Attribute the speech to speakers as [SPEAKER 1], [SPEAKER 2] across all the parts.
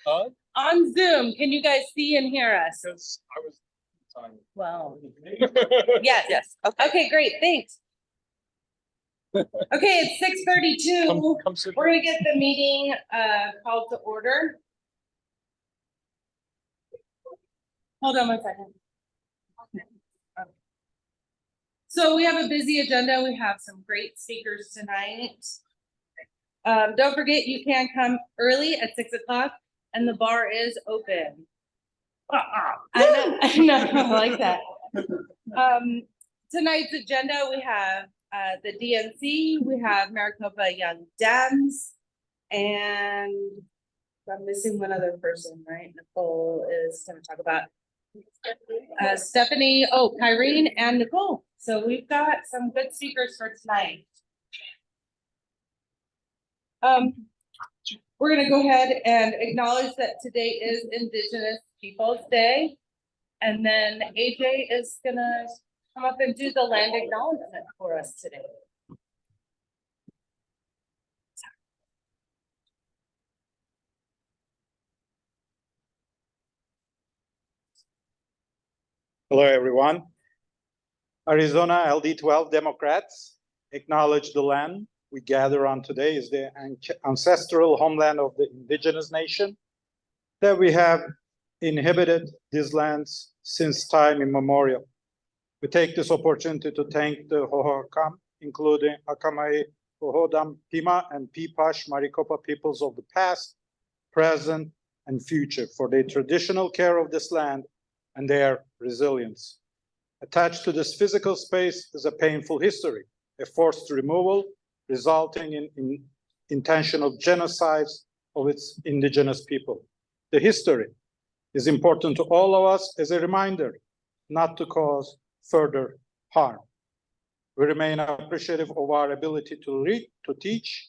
[SPEAKER 1] Oh. On Zoom, can you guys see and hear us?
[SPEAKER 2] Because I was time.
[SPEAKER 1] Well, yes. Yes. Okay, great. Thanks. Okay, it's 6:32. We're gonna get the meeting called to order. Hold on 1 second. So we have a busy agenda. We have some great speakers tonight. Don't forget, you can come early at 6 o'clock and the bar is open. I know, I like that. Tonight's agenda, we have the DNC, we have Maricopa Young Dems, and I'm missing one other person, right? Nicole is going to talk about Stephanie, Kyrene and Nicole. So we've got some good speakers for tonight. We're going to go ahead and acknowledge that today is Indigenous Peoples Day. And then AJ is going to come up and do the land acknowledgement for us today.
[SPEAKER 3] Hello, everyone. Arizona LD12 Democrats acknowledge the land we gather on today is the ancestral homeland of the indigenous nation, that we have inhabited these lands since time immemorial. We take this opportunity to thank the Hohokam, including Akamai, Hohodam, Pima, and Pipash Maricopa peoples of the past, present, and future for their traditional care of this land and their resilience. Attached to this physical space is a painful history, a forced removal resulting in intentional genocides of its indigenous people. The history is important to all of us as a reminder not to cause further harm. We remain appreciative of our ability to read, to teach,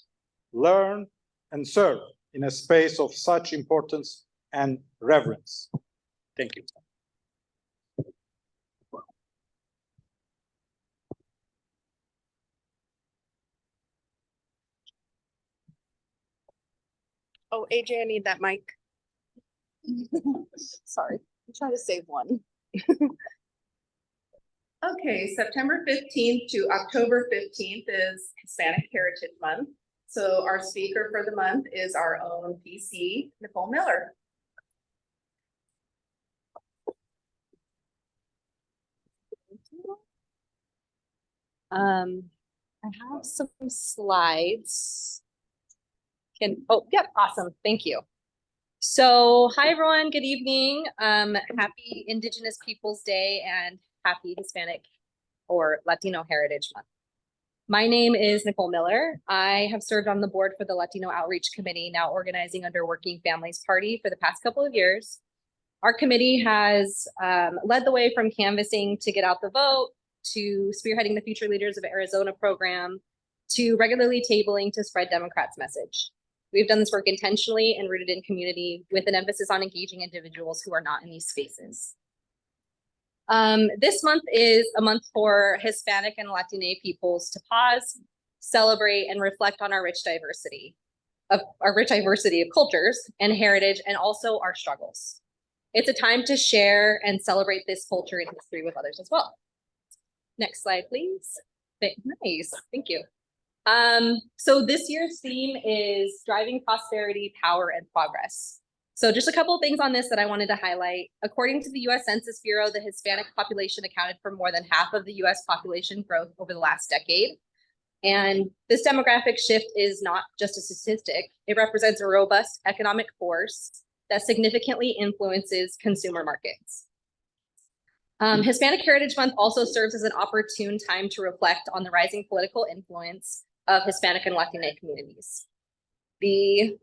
[SPEAKER 3] learn, and serve in a space of such importance and reverence. Thank you.
[SPEAKER 4] Oh, AJ, I need that mic. Sorry, I'm trying to save one. Okay, September 15th to October 15th is Hispanic Heritage Month. So our speaker for the month is our own PC, Nicole Miller. I have some slides. Yep, awesome, thank you. So, hi everyone, good evening. Happy Indigenous Peoples Day and happy Hispanic or Latino Heritage Month. My name is Nicole Miller. I have served on the board for the Latino Outreach Committee, now organizing under Working Families Party for the past couple of years. Our committee has led the way from canvassing to get out the vote, to spearheading the Future Leaders of Arizona program, to regularly tabling to spread Democrats' message. We've done this work intentionally and rooted in community with an emphasis on engaging individuals who are not in these spaces. This month is a month for Hispanic and Latino peoples to pause, celebrate, and reflect on our rich diversity of cultures and heritage, and also our struggles. It's a time to share and celebrate this culture and history with others as well. Next slide, please. Nice, thank you. So this year's theme is driving prosperity, power, and progress. So just a couple of things on this that I wanted to highlight. According to the US Census Bureau, the Hispanic population accounted for more than half of the US population growth over the last decade. And this demographic shift is not just a statistic. It represents a robust economic force that significantly influences consumer markets. Hispanic Heritage Month also serves as an opportune time to reflect on the rising political influence of Hispanic and Latino communities. The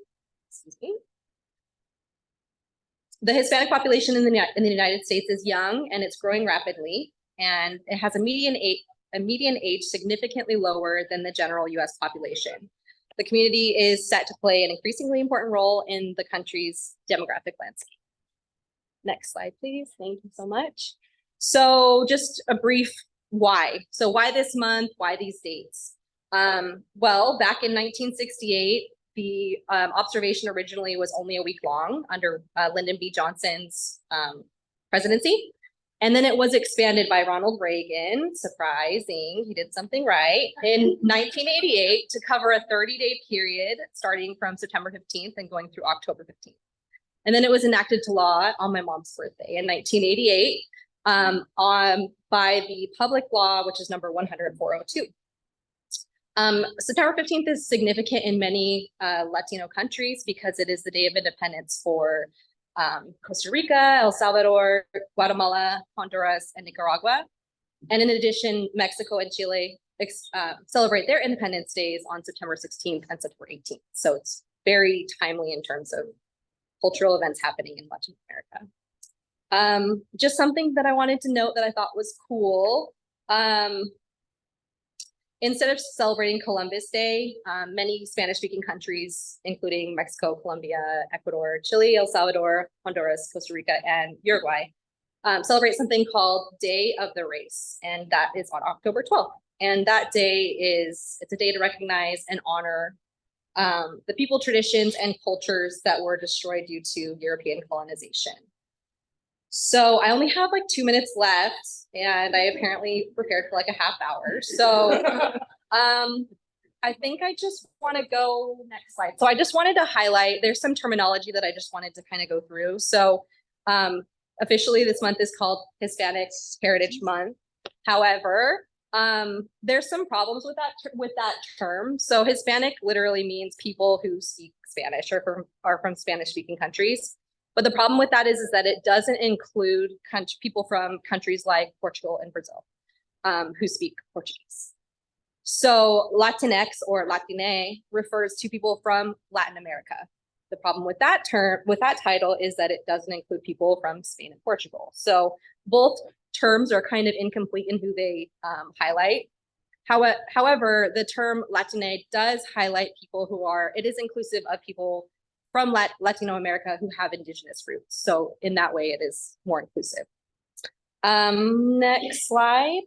[SPEAKER 4] Hispanic population in the United States is young and it's growing rapidly, and it has a median age significantly lower than the general US population. The community is set to play an increasingly important role in the country's demographic landscape. Next slide, please. Thank you so much. So just a brief why. So why this month? Why these dates? Well, back in 1968, the observation originally was only a week long under Lyndon B. Johnson's presidency. And then it was expanded by Ronald Reagan, surprising, he did something right, in 1988 to cover a 30-day period starting from September 15th and going through October 15th. And then it was enacted to law on my mom's birthday in 1988 by the public law, which is number 10402. September 15th is significant in many Latino countries because it is the Day of Independence for Costa Rica, El Salvador, Guatemala, Honduras, and Nicaragua. And in addition, Mexico and Chile celebrate their Independence Days on September 16th and September 18th. So it's very timely in terms of cultural events happening in Latin America. Just something that I wanted to note that I thought was cool. Instead of celebrating Columbus Day, many Spanish-speaking countries, including Mexico, Colombia, Ecuador, Chile, El Salvador, Honduras, Costa Rica, and Uruguay, celebrate something called Day of the Race, and that is on October 12th. And that day it's a day to recognize and honor the people, traditions, and cultures that were destroyed due to European colonization. So I only have like 2 minutes left, and I apparently prepared for like a half hour. So I think I just want to go next slide. So I just wanted to highlight, there's some terminology that I just wanted to kind of go through. So officially this month is called Hispanic Heritage Month. However, there's some problems with that term. So Hispanic literally means people who speak Spanish or are from Spanish-speaking countries. But the problem with that is that it doesn't include people from countries like Portugal and Brazil who speak Portuguese. So Latinx or Latine refers to people from Latin America. The problem with that term, with that title, is that it doesn't include people from Spain and Portugal. So both terms are kind of incomplete in who they highlight. However, the term Latine does highlight people who are, it is inclusive of people from Latino America who have indigenous roots. So in that way, it is more inclusive. Next slide.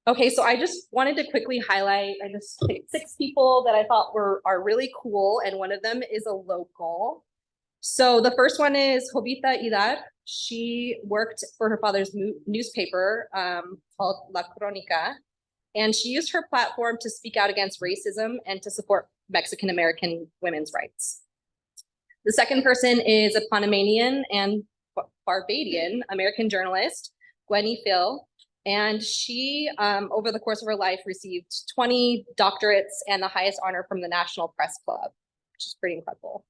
[SPEAKER 4] Okay, so I just wanted to quickly highlight, I just picked 6 people that I thought are really cool, and one of them is a local. So the first one is Jovita Idar. She worked for her father's newspaper called La Crónica, and she used her platform to speak out against racism and to support Mexican-American women's rights. The second person is a Panamanian and Barbadian American journalist, Gwenny Phil, and she, over the course of her life, received 20 doctorates and the highest honor from the National Press Club, which is pretty incredible.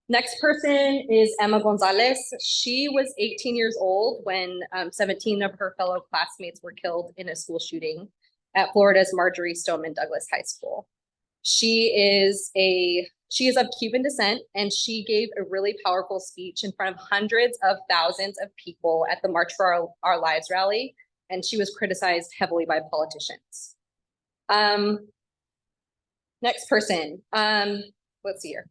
[SPEAKER 4] Next person is Emma Gonzalez. She was 18 years old when 17 of her fellow classmates were killed in a school shooting at Florida's Marjorie Stoneman Douglas High School. She is of Cuban descent, and she gave a really powerful speech in front of hundreds of thousands of people at the March for Our Lives rally, and she was criticized heavily by politicians. Next person, let's see here.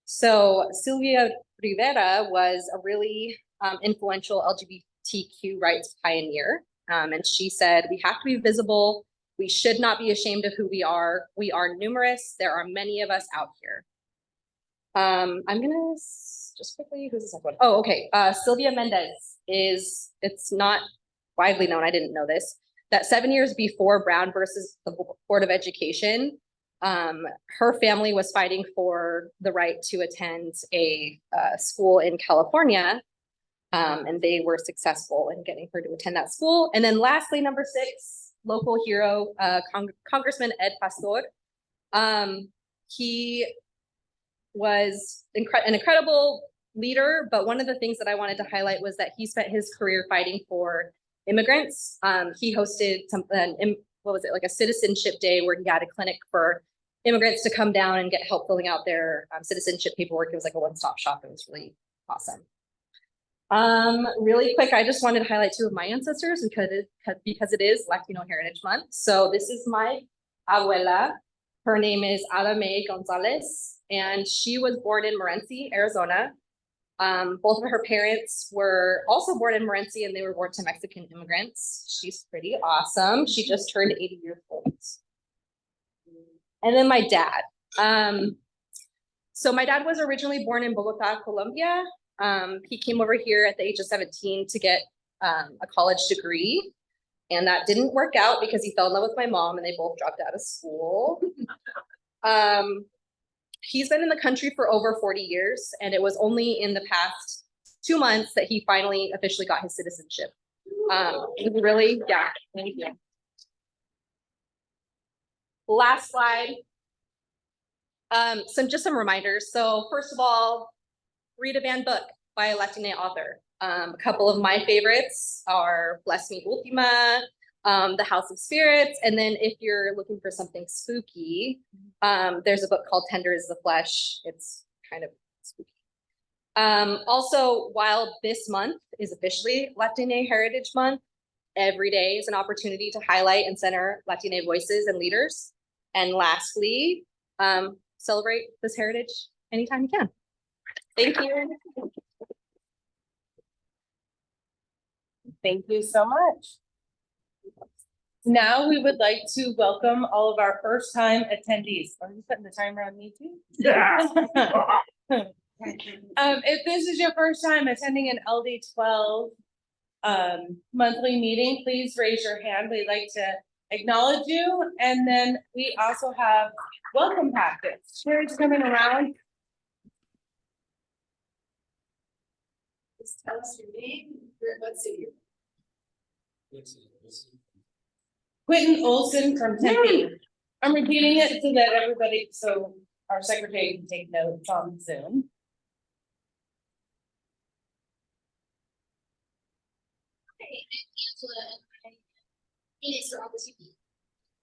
[SPEAKER 4] So Sylvia Rivera was a really influential LGBTQ rights pioneer, and she said, "We have to be visible. We should not be ashamed of who we are. We are numerous. There are many of us out here." I'm gonna just quickly, who's the second one? Oh, okay. Sylvia Mendez it's not widely known, I didn't know this, that 7 years before Brown versus the Board of Education, her family was fighting for the right to attend a school in California, and they were successful in getting her to attend that school. And then lastly, number 6, local hero, Congressman Ed Pastor. He was an incredible leader, but one of the things that I wanted to highlight was that he spent his career fighting for immigrants. He hosted what was it, like a citizenship day where he had a clinic for immigrants to come down and get help filling out their citizenship paperwork. It was like a one-stop shop. It was really awesome. Really quick, I just wanted to highlight 2 of my ancestors because it is Latino Heritage Month. So this is my abuela. Her name is Ada Mae Gonzalez, and she was born in Morenci, Arizona. Both of her parents were also born in Morenci, and they were born to Mexican immigrants. She's pretty awesome. She just turned 80 years old. And then my dad. So my dad was originally born in Bogota, Colombia. He came over here at the age of 17 to get a college degree. And that didn't work out because he fell in love with my mom and they both dropped out of school. He's been in the country for over 40 years, and it was only in the past 2 months that he finally officially got his citizenship. It was really, yeah, thank you. Last slide. Some reminders. So first of all, read a banned book by a Latina author. A couple of my favorites are Bless Me Ultima, The House of Spirits, and then if you're looking for something spooky, there's a book called Tender is the Flesh. It's kind of spooky. Also, while this month is officially Latina Heritage Month, every day is an opportunity to highlight and center Latina voices and leaders. And lastly, celebrate this heritage anytime you can. Thank you.
[SPEAKER 1] Thank you so much. Now we would like to welcome all of our first-time attendees. Are you putting the timer on me too?
[SPEAKER 2] Yeah.
[SPEAKER 1] If this is your first time attending an LD12 monthly meeting, please raise your hand. We'd like to acknowledge you. And then we also have welcome packets. Sherry's coming around.
[SPEAKER 5] Just tell us your name, what city you're
[SPEAKER 1] Quentin Olson from Tempe. I'm repeating it so that everybody, so our secretary can take notes on Zoom.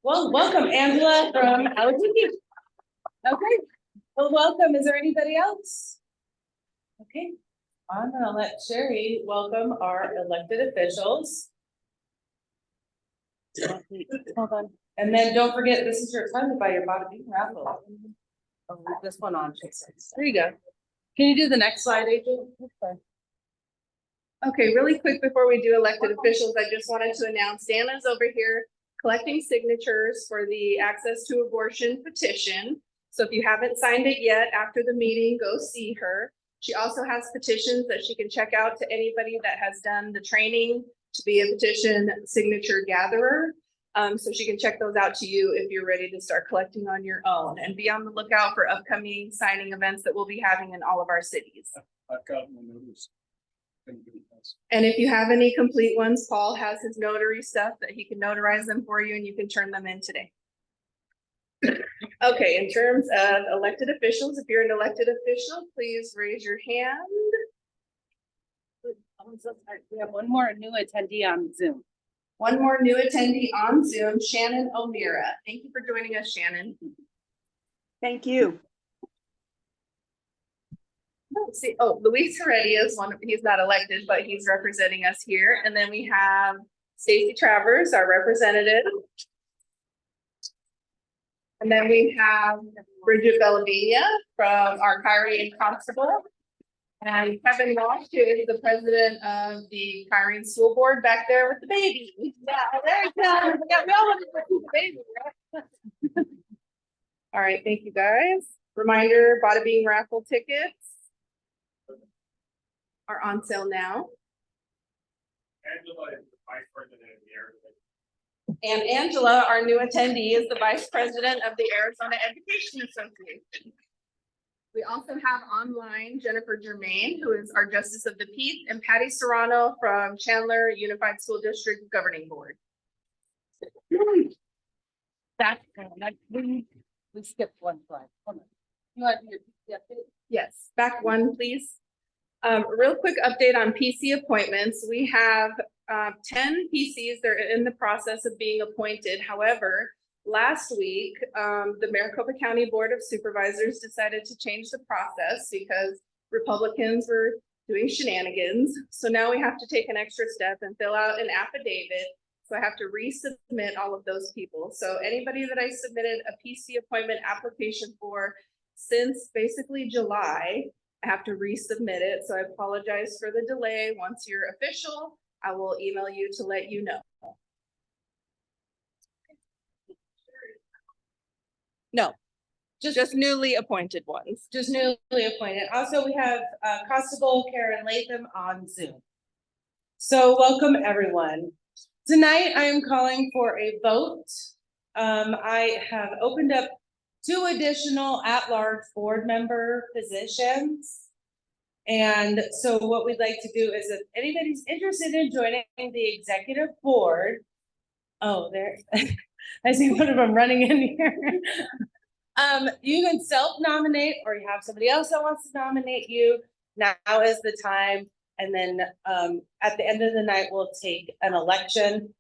[SPEAKER 1] Well, welcome Angela from Ahwatukee. Okay, well, welcome. Is there anybody else? Okay, I'm gonna let Sherry welcome our elected officials. Hold on. And then don't forget, this is your time to buy your bada bing raffle. Oh, this one on. There you go. Can you do the next slide, Adrian?
[SPEAKER 5] Okay, really quick before we do elected officials, I just wanted to announce Dana's over here collecting signatures for the access to abortion petition. So if you haven't signed it yet, after the meeting, go see her. She also has petitions that she can check out to anybody that has done the training to be a petition signature gatherer. So she can check those out to you if you're ready to start collecting on your own, and be on the lookout for upcoming signing events that we'll be having in all of our cities.
[SPEAKER 2] I've got my notice.
[SPEAKER 5] And if you have any complete ones, Paul has his notary stuff that he can notarize them for you and you can turn them in today. Okay, in terms of elected officials, if you're an elected official, please raise your hand.
[SPEAKER 1] We have one more new attendee on Zoom.
[SPEAKER 5] One more new attendee on Zoom, Shannon O'Meara. Thank you for joining us, Shannon.
[SPEAKER 6] Thank you.
[SPEAKER 5] See, oh, Luis Heredia is one, he's not elected, but he's representing us here. And then we have Stacey Travers, our representative. And then we have Bridget Bellavina from our Kyrene Constable. And Kevin Walsh, who is the president of the Kyrene School Board back there with the baby. Yeah, there you go. Yeah, we all want to see the baby, right? All right, thank you guys. Reminder, bada bing raffle tickets are on sale now.
[SPEAKER 2] Angela is the vice president of the Arizona.
[SPEAKER 5] And Angela, our new attendee, is the vice president of the Arizona Education Association. We also have online Jennifer Germain, who is our justice of the peace, and Patty Serrano from Chandler Unified School District Governing Board.
[SPEAKER 1] That's we skipped one slide. Hold on. You want your
[SPEAKER 5] Yes, back one, please. Real quick update on PC appointments. We have 10 PCs that are in the process of being appointed. However, last week, the Maricopa County Board of Supervisors decided to change the process because Republicans were doing shenanigans. So now we have to take an extra step and fill out an affidavit. So I have to resubmit all of those people. So anybody that I submitted a PC appointment application for since basically July, I have to resubmit it. So I apologize for the delay. Once you're official, I will email you to let you know. No, Just newly appointed ones.
[SPEAKER 1] just newly appointed. Also, we have Constable Karen Latham on Zoom. So welcome, everyone. Tonight, I am calling for a vote. I have opened up 2 additional at-large board member positions. And so what we'd like to do is if anybody's interested in joining the executive board. Oh, there, I see one of them running in here. You can self-nominate or you have somebody else that wants to nominate you. Now is the time. And then at the end of the night, we'll take an election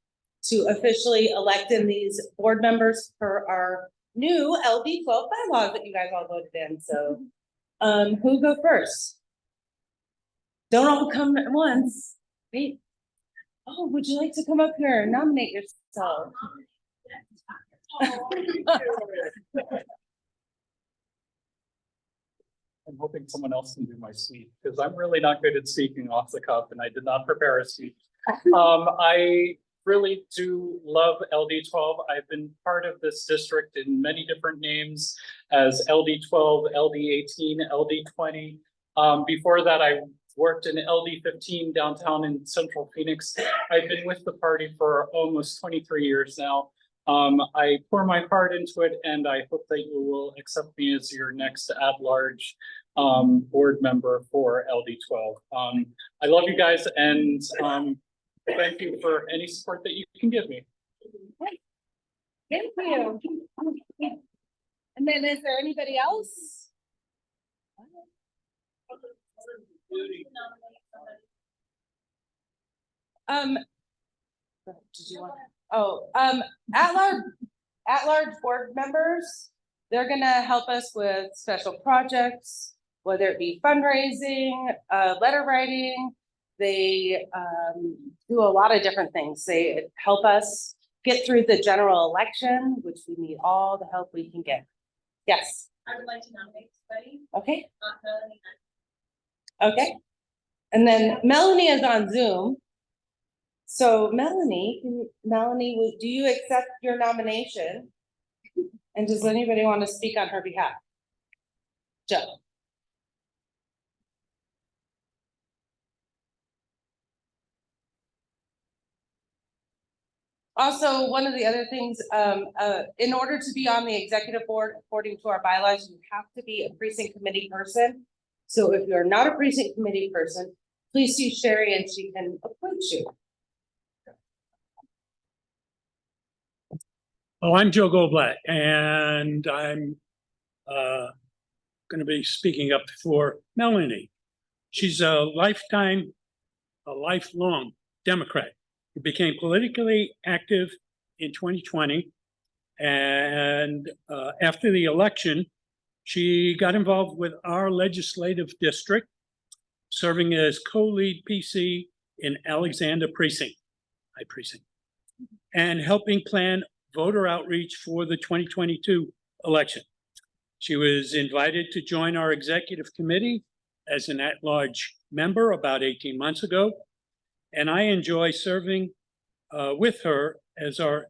[SPEAKER 1] to officially elect in these board members for our new LD12 bylaws that you guys all voted in. So who go first? Don't all come at once. Wait. Oh, would you like to come up here and nominate yourself?
[SPEAKER 7] I'm hoping someone else can do my speech because I'm really not good at speaking off the cuff and I did not prepare a speech. I really do love LD12. I've been part of this district in many different names as LD12, LD18, LD20. Before that, I worked in LD15 downtown in Central Phoenix. I've been with the party for almost 23 years now. I pour my heart into it and I hope that you will accept me as your next at-large board member for LD12. I love you guys and thank you for any support that you can give me.
[SPEAKER 1] Thank you. And then is there anybody else? Did you want? Oh, at-large board members, they're gonna help us with special projects, whether it be fundraising, letter writing. They do a lot of different things. They help us get through the general election, which we need all the help we can get. Yes.
[SPEAKER 8] I would like to nominate somebody.
[SPEAKER 1] Okay.
[SPEAKER 8] Melanie.
[SPEAKER 1] Okay. And then Melanie is on Zoom. So Melanie, do you accept your nomination? And does anybody want to speak on her behalf? Joe. Also, one of the other things, in order to be on the executive board, according to our bylaws, you have to be a precinct committee person. So if you're not a precinct committee person, please see Sherry and she can appoint you.
[SPEAKER 9] Oh, I'm Joe Goldblatt, and I'm going to be speaking up for Melanie. She's a lifelong Democrat who became politically active in 2020. And after the election, she got involved with our legislative district, serving as co-lead PC in Alexander Precinct, and helping plan voter outreach for the 2022 election. She was invited to join our executive committee as an at-large member about 18 months ago. And I enjoy serving with her as our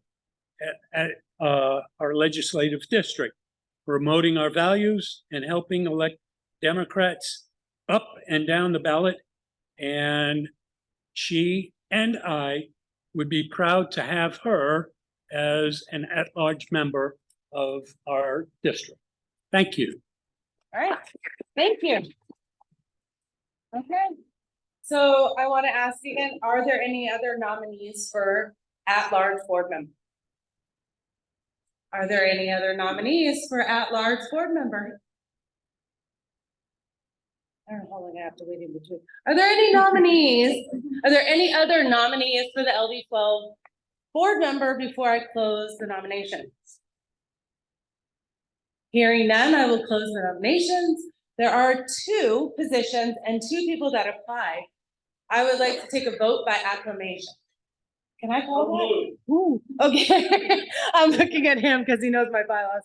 [SPEAKER 9] legislative district, promoting our values and helping elect Democrats up and down the ballot. And she and I would be proud to have her as an at-large member of our district. Thank you.
[SPEAKER 1] All right, thank you. Okay, so I want to ask again, are there any other nominees for at-large board member? Are there any other nominees for at-large board member? I don't know how long I have to wait in between. Are there any nominees? Are there any other nominees for the LD12 board member before I close the nominations? Hearing none, I will close the nominations. There are 2 positions and 2 people that applied. I would like to take a vote by acclamation. Can I call that? Ooh, okay. I'm looking at him because he knows my bylaws.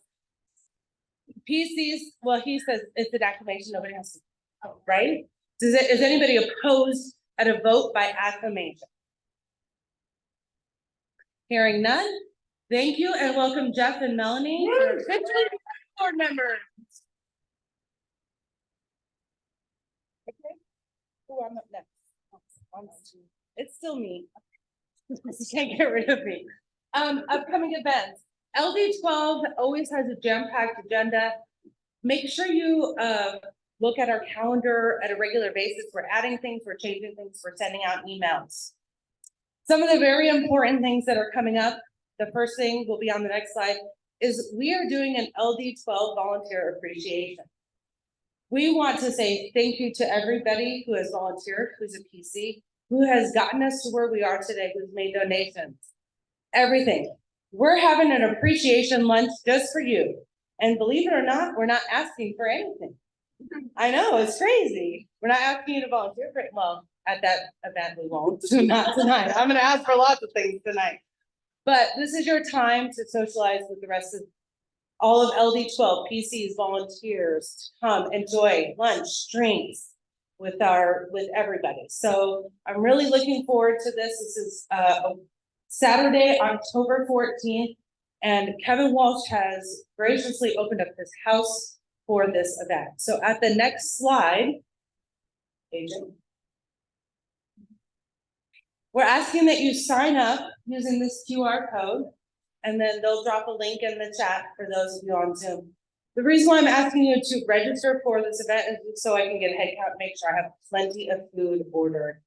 [SPEAKER 1] PCs, well, he says it's an acclamation, nobody has to, right? Is anybody opposed at a vote by acclamation? Hearing none, thank you and welcome Jeff and Melanie. Board members. Okay, who I'm up next? It's still me. You can't get rid of me. Upcoming events. LD12 always has a jam-packed agenda. Make sure you look at our calendar at a regular basis. We're adding things, we're changing things, we're sending out emails. Some of the very important things that are coming up, the first thing will be on the next slide, is we are doing an LD12 volunteer appreciation. We want to say thank you to everybody who has volunteered, who's a PC, who has gotten us to where we are today, who's made donations, everything. We're having an appreciation lunch just for you. And believe it or not, we're not asking for anything. I know, it's crazy. We're not asking you to volunteer for it. Well, at that event, we won't, not tonight. I'm gonna ask for lots of things tonight. But this is your time to socialize with the rest of all of LD12, PCs, volunteers, to come enjoy lunch, drinks with everybody. So I'm really looking forward to this. This is Saturday, October 14th, and Kevin Walsh has graciously opened up his house for this event. So at the next slide, Agent, we're asking that you sign up using this QR code, and then they'll drop a link in the chat for those of you on Zoom. The reason why I'm asking you to register for this event is so I can get a head count, make sure I have plenty of food ordered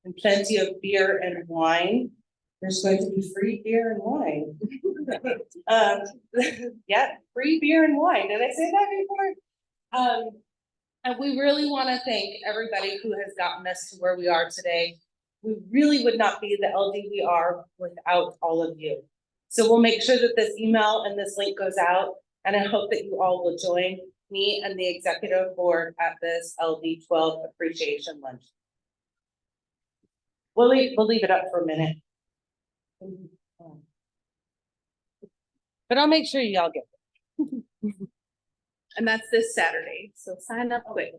[SPEAKER 1] and plenty of beer and wine. There's going to be free beer and wine. Yeah, free beer and wine. Did I say that before? And we really want to thank everybody who has gotten us to where we are today. We really would not be the LD we are without all of you. So we'll make sure that this email and this link goes out, and I hope that you all will join me and the executive board at this LD12 appreciation lunch. We'll leave it up for a minute. But I'll make sure y'all get it.
[SPEAKER 5] And that's this Saturday, so sign up quick.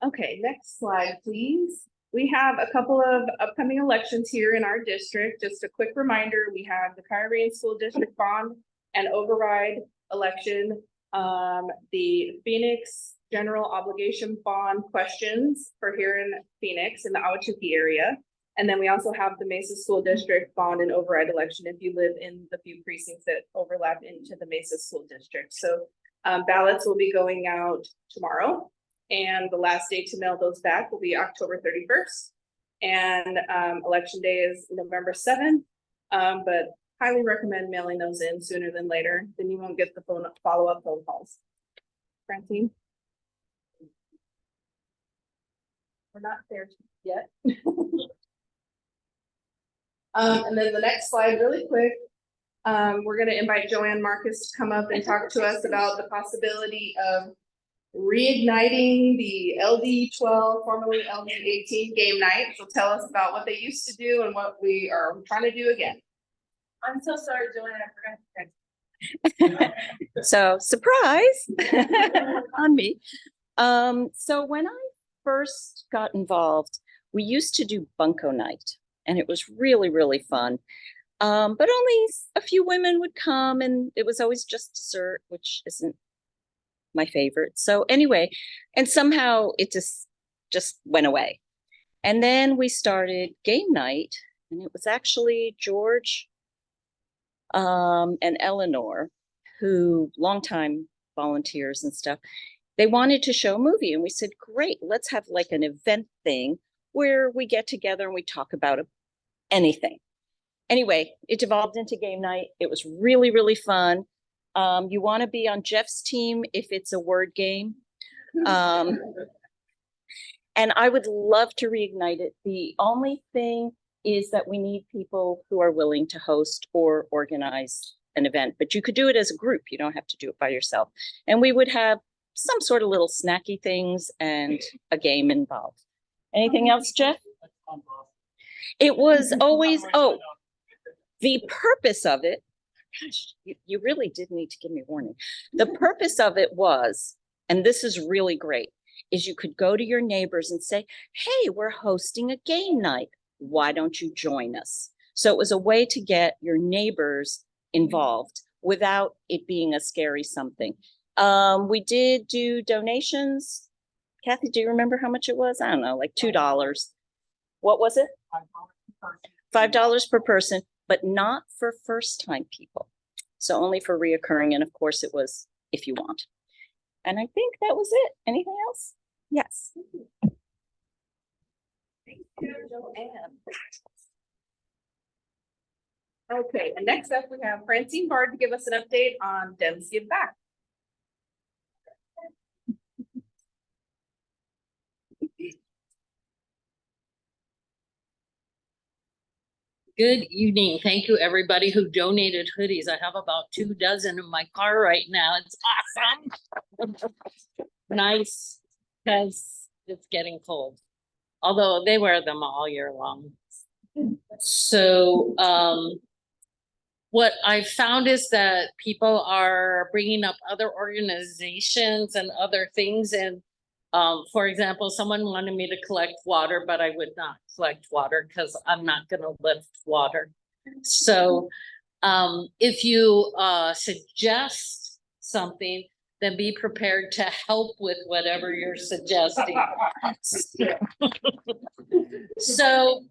[SPEAKER 5] Okay, next slide, please. We have a couple of upcoming elections here in our district. Just a quick reminder, we have the Kyrene School District Bond and Override election, the Phoenix General Obligation Bond questions for here in Phoenix in the Ahwatukee area. And then we also have the Mesa School District Bond and Override election if you live in the few precincts that overlap into the Mesa School District. So ballots will be going out tomorrow, and the last day to mail those back will be October 31st. And election day is November 7th, but highly recommend mailing those in sooner than later. Then you won't get the follow-up phone calls. Francine? We're not there yet. And then the next slide, really quick. We're going to invite Joanne Marcus to come up and talk to us about the possibility of reigniting the LD12, formerly LD18 game night. So tell us about what they used to do and what we are trying to do again.
[SPEAKER 8] I'm so sorry, Joanne, I forgot to
[SPEAKER 6] So surprise on me. So when I first got involved, we used to do bunco night, and it was really, really fun. But only a few women would come, and it was always just dessert, which isn't my favorite. So anyway, and somehow it just went away. And then we started game night, and it was actually George and Eleanor, who longtime volunteers and stuff. They wanted to show a movie, and we said, great, let's have like an event thing where we get together and we talk about anything. Anyway, it devolved into game night. It was really, really fun. You want to be on Jeff's team if it's a word game. And I would love to reignite it. The only thing is that we need people who are willing to host or organize an event, but you could do it as a group. You don't have to do it by yourself. And we would have some sort of little snacky things and a game involved. Anything else, Jeff? It was always, the purpose of it, gosh, you really did need to give me a warning. The purpose of it was, and this is really great, is you could go to your neighbors and say, hey, we're hosting a game night. Why don't you join us? So it was a way to get your neighbors involved without it being a scary something. We did do donations. Kathy, do you remember how much it was? I don't know, like $2. What was it? $5 per person, but not for first-time people. So only for reoccurring, and of course it was if you want. And I think that was it. Anything else? Yes.
[SPEAKER 5] Okay, and next up, we have Francine Bard to give us an update on Dems Give Back.
[SPEAKER 10] Good evening. Thank you, everybody who donated hoodies. I have about 2 dozen in my car right now. It's awesome. Nice, because it's getting cold. Although they wear them all year long. So, what I found is that people are bringing up other organizations and other things. And for example, someone wanted me to collect water, but I would not collect water because I'm not going to lift water. So if you suggest something, then be prepared to help with whatever you're suggesting. So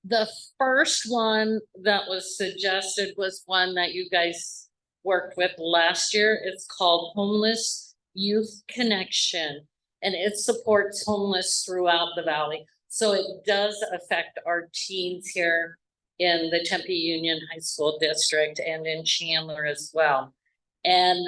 [SPEAKER 10] the first one that was suggested was one that you guys worked with last year. It's called Homeless Youth Connection, and it supports homeless throughout the valley. So it does affect our teens here in the Tempe Union High School District and in Chandler as well. And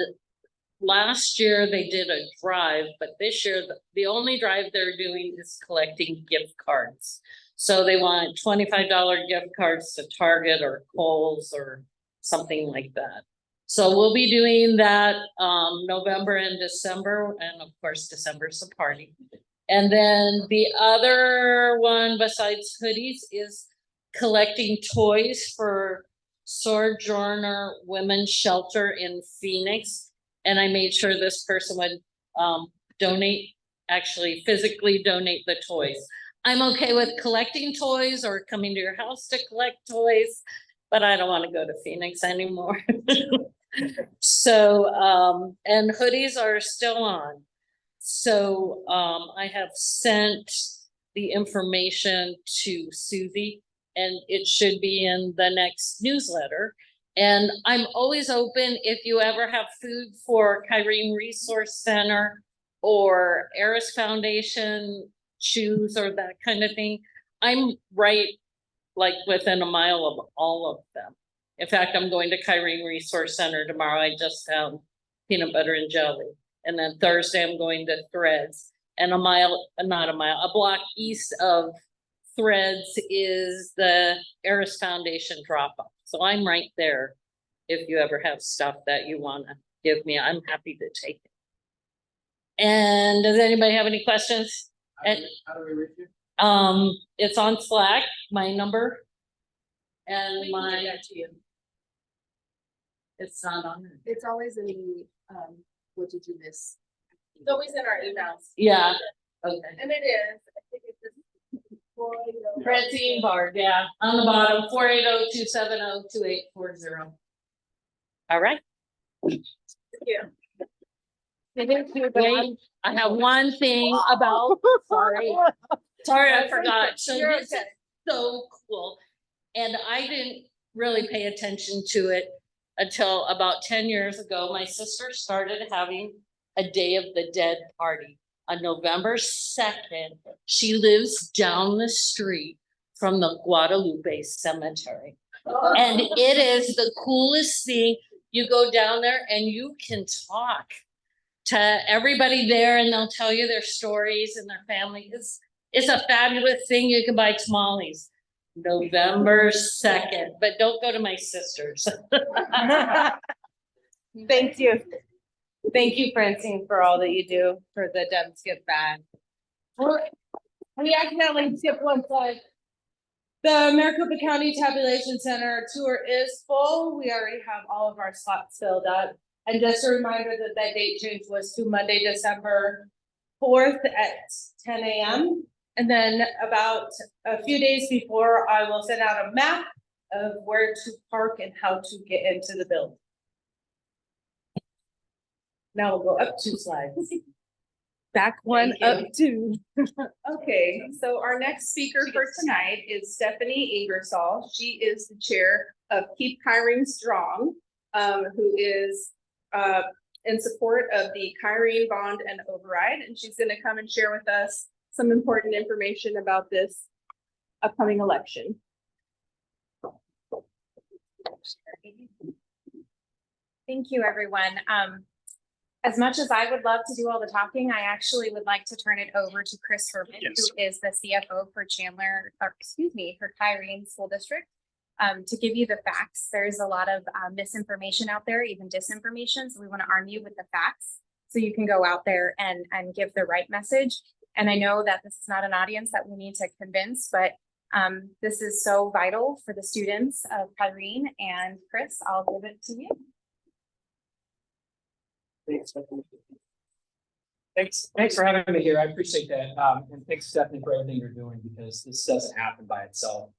[SPEAKER 10] last year they did a drive, but this year the only drive they're doing is collecting gift cards. So they want $25 gift cards to Target or Kohl's or something like that. So we'll be doing that November and December, and of course December's a party. And then the other one besides hoodies is collecting toys for Sojourner Women's Shelter in Phoenix. And I made sure this person would donate, actually physically donate the toys. I'm okay with collecting toys or coming to your house to collect toys, but I don't want to go to Phoenix anymore. So, and hoodies are still on. So I have sent the information to Susie, and it should be in the next newsletter. And I'm always open if you ever have food for Kyrene Resource Center or Eris Foundation, shoes or that kind of thing. I'm right like within a mile of all of them. In fact, I'm going to Kyrene Resource Center tomorrow. I just found peanut butter and jelly. And then Thursday I'm going to Threads. And a block east of Threads is the Eris Foundation drop-off. So I'm right there. If you ever have stuff that you want to give me, I'm happy to take it. And does anybody have any questions?
[SPEAKER 2] How do we reach you?
[SPEAKER 10] It's on Slack, my number. And
[SPEAKER 8] We can
[SPEAKER 10] my,
[SPEAKER 8] do that to you.
[SPEAKER 10] it's not on there.
[SPEAKER 8] It's always in the, what did you miss? It's always in our emails.
[SPEAKER 10] Yeah, okay.
[SPEAKER 8] And it is. I think it's just.
[SPEAKER 10] Francine Bard, yeah, on the bottom, 480-270-2840. All right.
[SPEAKER 8] Yeah.
[SPEAKER 10] Wait, I have one thing about, sorry, I forgot. So
[SPEAKER 8] You're
[SPEAKER 10] this
[SPEAKER 8] okay.
[SPEAKER 10] is so cool. And I didn't really pay attention to it until about 10 years ago. My sister started having a Day of the Dead party on November 2nd. She lives down the street from the Guadalupe Cemetery. And it is the coolest thing. You go down there and you can talk to everybody there and they'll tell you their stories and their family. It's a fabulous thing. You can buy tamales. November 2nd, but don't go to my sister's.
[SPEAKER 1] Thank you. Thank you, Francine, for all that you do for the Dems Give Back. We accidentally skipped one slide. The Maricopa County Tabulation Center tour is full. We already have all of our slots filled up. And just a reminder that that date change was to Monday, December 4th at 10 a.m. And then about a few days before, I will send out a map of where to park and how to get into the building. Now we'll go up 2 slides.
[SPEAKER 5] Back one,
[SPEAKER 1] Thank
[SPEAKER 5] up two. Okay, so our next speaker for tonight is Stephanie Ingersoll. She is the chair of Keep Kyrene Strong, who is in support of the Kyrene bond and override, and she's gonna come and share with us some important information about this upcoming election.
[SPEAKER 11] Thank you, everyone. As much as I would love to do all the talking, I actually would like to turn it over to Chris Herman,
[SPEAKER 9] Yes.
[SPEAKER 11] who is the CFO for for Kyrene School District. To give you the facts, there's a lot of misinformation out there, even disinformation. So we want to arm you with the facts so you can go out there and give the right message. And I know that this is not an audience that we need to convince, but this is so vital for the students of Kyrene. And Chris, I'll give it to you.
[SPEAKER 12] Thanks for having me here. I appreciate that. And thanks, Stephanie, for everything you're doing, because this doesn't happen by itself.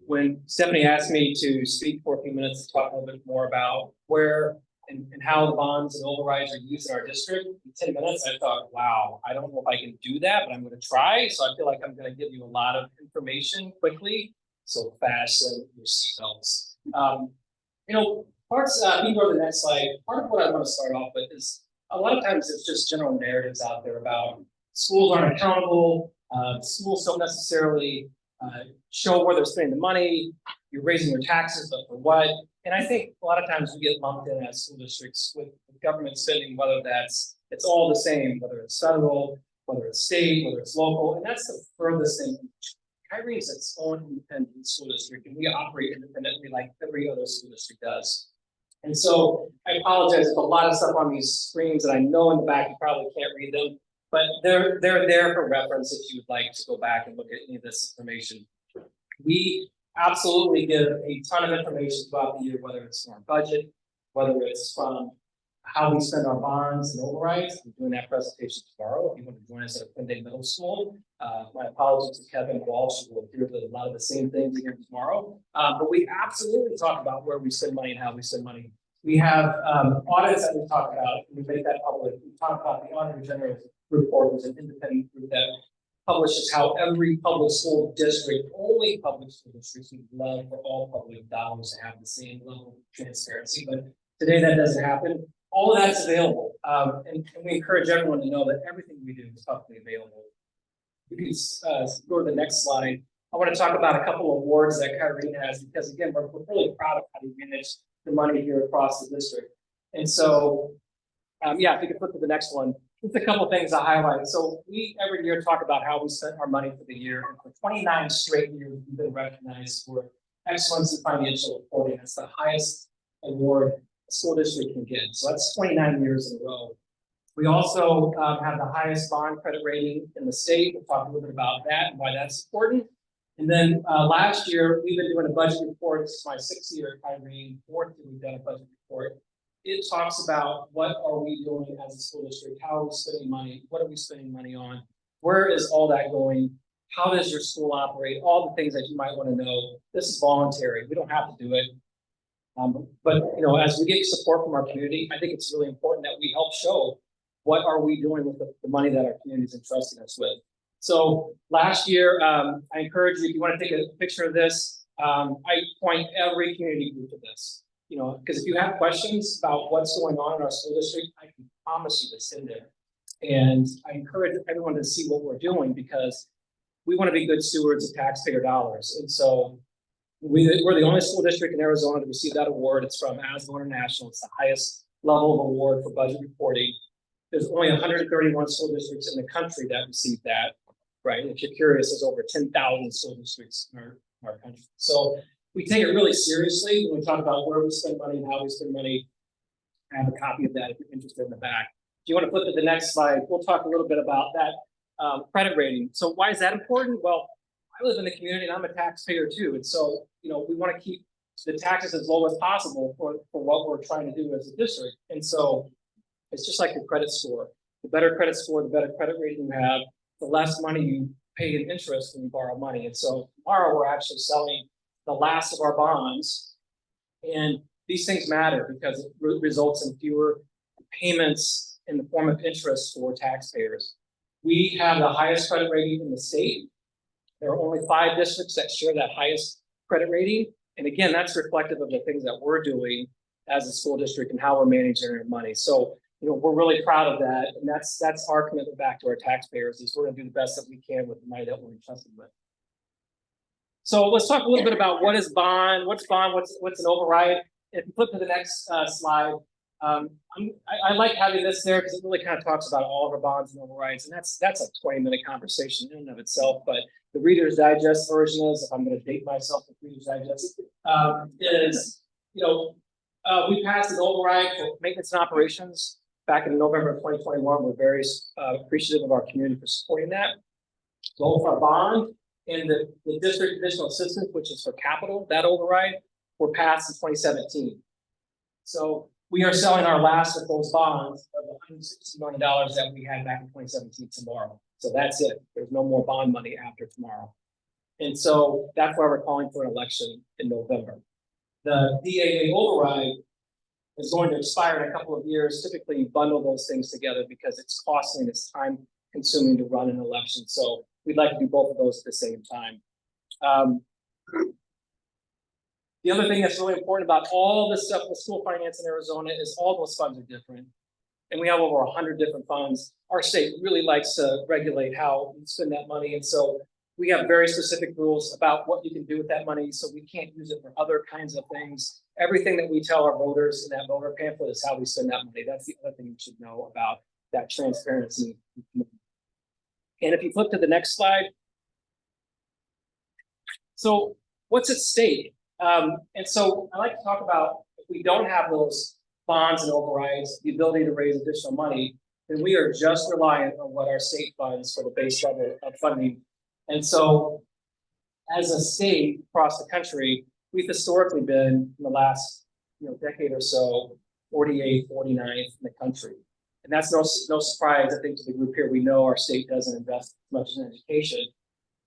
[SPEAKER 12] When Stephanie asked me to speak for a few minutes to talk a little bit more about where and how the bonds and overrides are used in our district, in 10 minutes, I thought, wow, I don't know if I can do that, but I'm going to try. So I feel like I'm going to give you a lot of information quickly, so fasten yourselves. Parts, you go to the next slide. Part of what I want to start off with is a lot of times it's just general narratives out there about schools aren't accountable, schools don't necessarily show where they're spending the money, you're raising your taxes, but for what? And I think a lot of times we get lumped in as school districts with government spending, whether it's all the same, whether it's federal, whether it's state, whether it's local, and that's the furthest thing. Kyrene is its own independent school district, and we operate independently like every other school district does. And so I apologize if a lot of stuff on these screens that I know in the back you probably can't read them, but they're there for reference if you would like to go back and look at any of this information. We absolutely give a ton of information throughout the year, whether it's from our budget, whether it's from how we spend our bonds and overrides. I'm doing that presentation tomorrow. If you want to join us at Quinn Day Middle School, my apologies to Kevin Walsh, who will hear a lot of the same things here tomorrow. But we absolutely talk about where we spend money and how we spend money. We have audits that we talk about, and we make that public. We talk about the Auditor General's report, which is an independent group that publishes how every public school district, only public school districts, would love for all public dollars to have the same level of transparency. But today that doesn't happen. All of that's available. And we encourage everyone to know that everything we do is publicly available. You can go to the next slide. I want to talk about a couple of awards that Kyrene has, because again, we're really proud of how we manage the money here across the district. And so, if you could flip to the next one, just a couple of things I highlight. So we every year talk about how we spent our money for the year. And for 29 straight years, we've been recognized for excellence in financial reporting. That's the highest award a school district can get. So that's 29 years in a row. We also have the highest bond credit rating in the state. We'll talk a little bit about that and why that's important. And then last year, we've been doing a budget report. This is my 6th year at Kyrene, 4th year we've done a budget report. It talks about what are we doing as a school district, how are we spending money, what are we spending money on, where is all that going, how does your school operate, all the things that you might want to know. This is voluntary, we don't have to do it. But as we get support from our community, I think it's really important that we help show what are we doing with the money that our community is entrusting us with. So last year, I encourage you, if you want to take a picture of this, I point every community group to this. Because if you have questions about what's going on in our school district, I can promise you it's in there. And I encourage everyone to see what we're doing, because we want to be good stewards of taxpayer dollars. And so we're the only school district in Arizona to receive that award. It's from ASBO International. It's the highest level of award for budget reporting. There's only 131 school districts in the country that receive that, right? If you're curious, there's over 10,000 school districts in our country. So we take it really seriously when we talk about where we spend money and how we spend money. I have a copy of that if you're interested in the back. If you want to flip to the next slide, we'll talk a little bit about that credit rating. So why is that important? Well, I live in the community and I'm a taxpayer too. And so, we want to keep the taxes as low as possible for what we're trying to do as a district. And so it's just like your credit score. The better credit score, the better credit rating you have, the less money you pay in interest when you borrow money. And so tomorrow we're actually selling the last of our bonds. And these things matter because it results in fewer payments in the form of interest for taxpayers. We have the highest credit rating in the state. There are only 5 districts that share that highest credit rating. And again, that's reflective of the things that we're doing as a school district and how we're managing our money. So, we're really proud of that. And that's our commitment back to our taxpayers is we're gonna do the best that we can with the money that we're entrusted with. So let's talk a little bit about what is bond, what's an override. If you flip to the next slide, I like having this there because it really kind of talks about all of our bonds and overrides, and that's a 20-minute conversation in and of itself. But the Reader's Digest version is, if I'm going to date myself with Reader's Digest, is we passed an override for maintenance and operations back in November of 2021. We're very appreciative of our community for supporting that. Both our bond and the district additional assistance, which is for capital, that override, were passed in 2017. So we are selling our last of those bonds of $160 million that we had back in 2017 tomorrow. So that's it. There's no more bond money after tomorrow. And so that's why we're calling for an election in November. The DAA override is going to expire in a couple of years. Typically, you bundle those things together because it's costly and it's time consuming to run an election. So we'd like to do both of those at the same time. The other thing that's really important about all this stuff with school finance in Arizona is all those funds are different. And we have over 100 different funds. Our state really likes to regulate how we spend that money. And so we have very specific rules about what you can do with that money. So we can't use it for other kinds of things. Everything that we tell our voters in that voter pamphlet is how we spend that money. That's the other thing you should know about that transparency. And if you flip to the next slide. So what's at stake? And so I like to talk about if we don't have those bonds and overrides, the ability to raise additional money, then we are just reliant on what our state funds for the base level of funding. And so as a state across the country, we've historically been in the last decade or so, 48th, 49th in the country. And that's no surprise, I think, to the group here. We know our state doesn't invest much in education.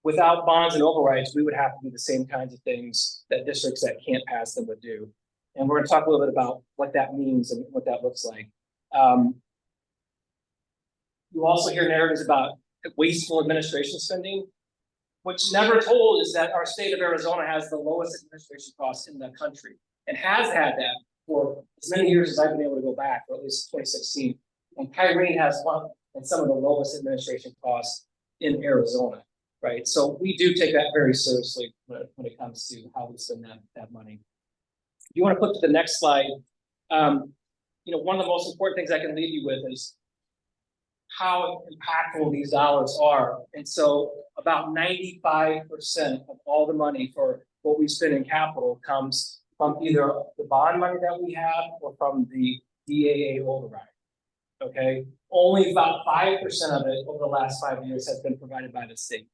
[SPEAKER 12] Without bonds and overrides, we would have to do the same kinds of things that districts that can't pass them would do. And we're going to talk a little bit about what that means and what that looks like. You also hear narratives about wasteful administration spending. What's never told is that our state of Arizona has the lowest administration costs in the country and has had that for as many years as I've been able to go back, or at least 2016. And Kyrene has one and some of the lowest administration costs in Arizona. Right, so we do take that very seriously when it comes to how we spend that money. If you want to put to the next slide, one of the most important things I can leave you with is how impactful these dollars are. And so about 95% of all the money for what we spend in capital comes from either the bond money that we have or from the DAA override. Okay, only about 5% of it over the last 5 years has been provided by the state.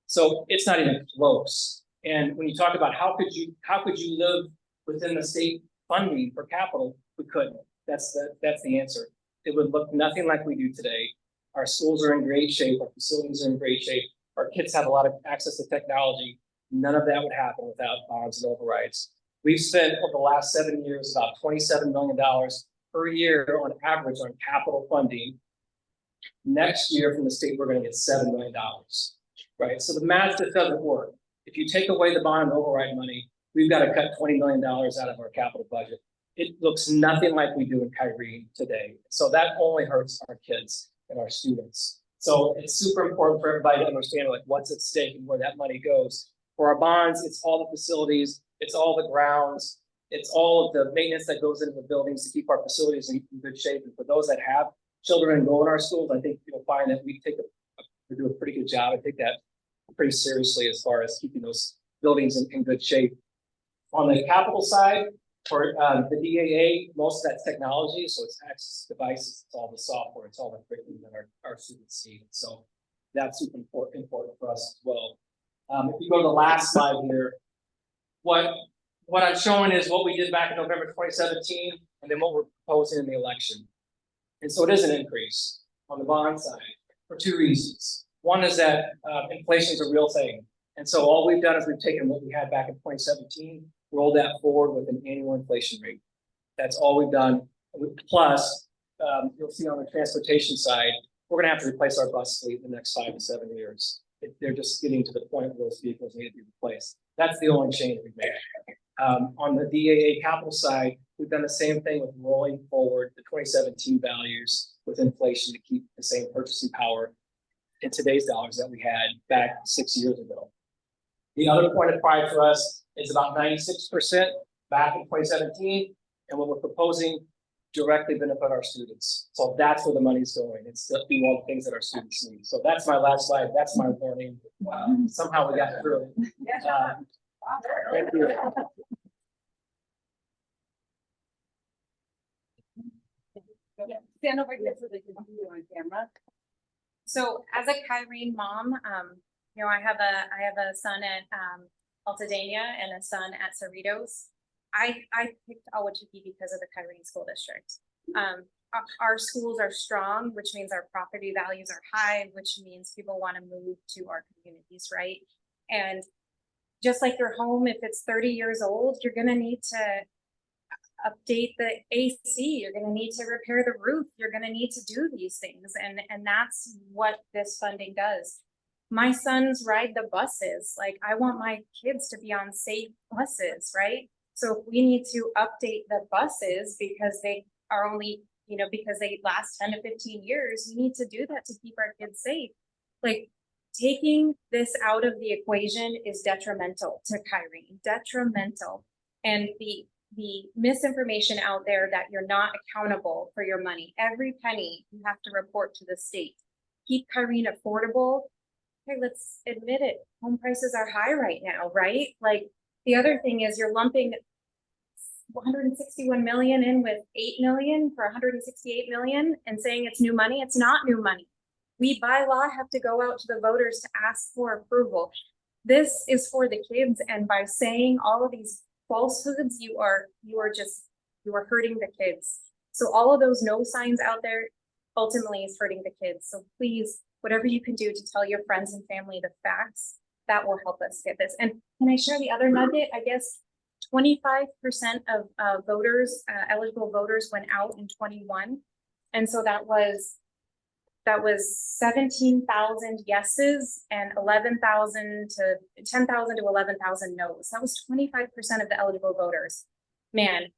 [SPEAKER 12] So it's not even close. And when you talk about how could you live within the state funding for capital, we couldn't. That's the answer. It would look nothing like we do today. Our schools are in great shape. Our facilities are in great shape. Our kids have a lot of access to technology. None of that would happen without bonds and overrides. We've spent over the last 7 years about $27 million per year on average on capital funding. Next year from the state, we're going to get $7 million. Right, so the math just doesn't work. If you take away the bond and override money, we've got to cut $20 million out of our capital budget. It looks nothing like we do in Kyrene today. So that only hurts our kids and our students. So it's super important for everybody to understand what's at stake and where that money goes. For our bonds, it's all the facilities, it's all the grounds, it's all of the maintenance that goes into the buildings to keep our facilities in good shape. And for those that have children and go in our schools, I think you'll find that we do a pretty good job. I take that pretty seriously as far as keeping those buildings in good shape. On the capital side, for the DAA, most of that's technology, so it's access devices, it's all the software, it's all the curriculum that our students see. So that's super important for us as well. If you go to the last slide here, what I'm showing is what we did back in November 2017, and then what we're proposing in the election. And so it is an increase on the bond side for 2 reasons. One is that inflation is a real thing. And so all we've done is we've taken what we had back in 2017, rolled that forward with an annual inflation rate. That's all we've done. Plus, you'll see on the transportation side, we're gonna have to replace our bus fleet in the next 5 to 7 years. They're just getting to the point where those vehicles need to be replaced. That's the only change we've made. On the DAA capital side, we've done the same thing with rolling forward the 2017 values with inflation to keep the same purchasing power in today's dollars that we had back 6 years ago. The other point of pride for us is about 96% back in 2017, and what we're proposing directly benefit our students. So that's where the money's going. It's to do all the things that our students need. So that's my last slide. That's my warning. Somehow we got through it. Thank you.
[SPEAKER 11] Stand over here so they can see you on camera. So as a Kyrene mom, you know, I have a son at Altadena and a son at Cerritos. I picked Ahwatukee because of the Kyrene School District. Our schools are strong, which means our property values are high, which means people want to move to our communities, right? And just like your home, if it's 30 years old, you're gonna need to update the AC, you're gonna need to repair the roof, you're gonna need to do these things. And that's what this funding does. My sons ride the buses. Like, I want my kids to be on safe buses, right? So if we need to update the buses because they are only, you know, because they last 10 to 15 years, we need to do that to keep our kids safe. Like, taking this out of the equation is detrimental to Kyrene, detrimental. And the misinformation out there that you're not accountable for your money, every penny you have to report to the state. Keep Kyrene affordable. Okay, let's admit it. Home prices are high right now, right? Like, the other thing is you're lumping 161 million in with 8 million for 168 million and saying it's new money. It's not new money. We by law have to go out to the voters to ask for approval. This is for the kids, and by saying all of these falsehoods, you are hurting the kids. So all of those no signs out there ultimately is hurting the kids. So please, whatever you can do to tell your friends and family the facts, that will help us get this. And can I share the other nugget? I guess 25% of voters, eligible voters, went out in 21. And so that was 17,000 yeses and 10,000 to 11,000 no's. That was 25% of the eligible voters. Man,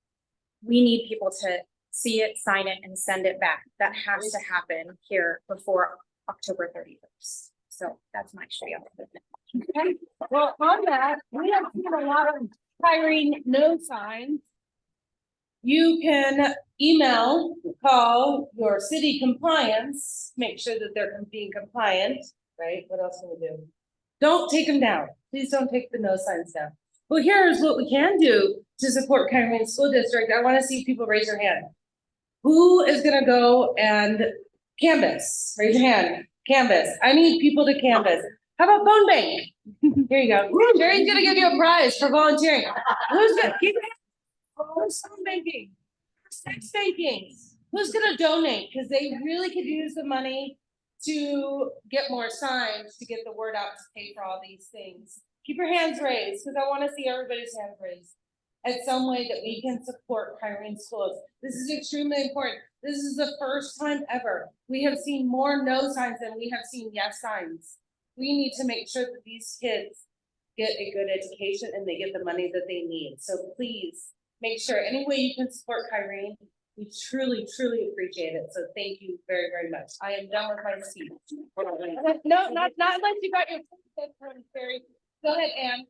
[SPEAKER 11] we need people to see it, sign it, and send it back. That has to happen here before October 31st. So that's my spiel.
[SPEAKER 8] Okay, well, on that, we have seen a lot of Kyrene no signs.
[SPEAKER 1] You can email, call your city compliance, make sure that they're being compliant, right? What else can we do? Don't take them down. Please don't take the no signs down. Well, here's what we can do to support Kyrene School District. I want to see people raise your hand. Who is gonna go and canvas? Raise your hand. Canvas. I need people to canvas. How about phone bank? Here you go. Jerry's gonna give you a prize for volunteering. Who's gonna keep phone banking? Sex banking. Who's gonna donate? Because they really could use the money to get more signs, to get the word out, to pay for all these things. Keep your hands raised, because I want to see everybody's hands raised. At some way that we can support Kyrene schools. This is extremely important. This is the first time ever we have seen more no signs than we have seen yes signs. We need to make sure that these kids get a good education and they get the money that they need. So please make sure any way you can support Kyrene, we truly, truly appreciate it. So thank you very, very much. I am done with my speech.
[SPEAKER 8] No, not unless you got your. Very. Go ahead, Ann.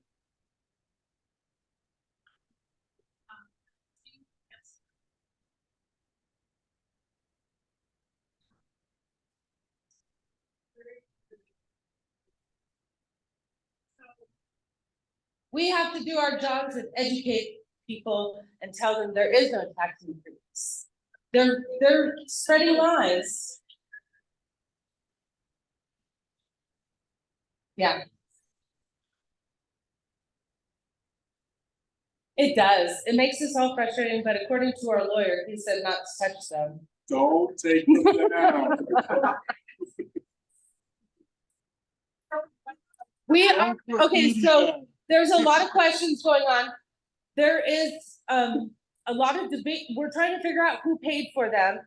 [SPEAKER 1] We have to do our jobs and educate people and tell them there is no tax increase. They're spreading lies. Yeah. It does. It makes us all frustrating, but according to our lawyer, he said not to touch them.
[SPEAKER 2] Don't take them down.
[SPEAKER 1] Okay, so there's a lot of questions going on. There is, a lot of debate. We're trying to figure out who paid for them.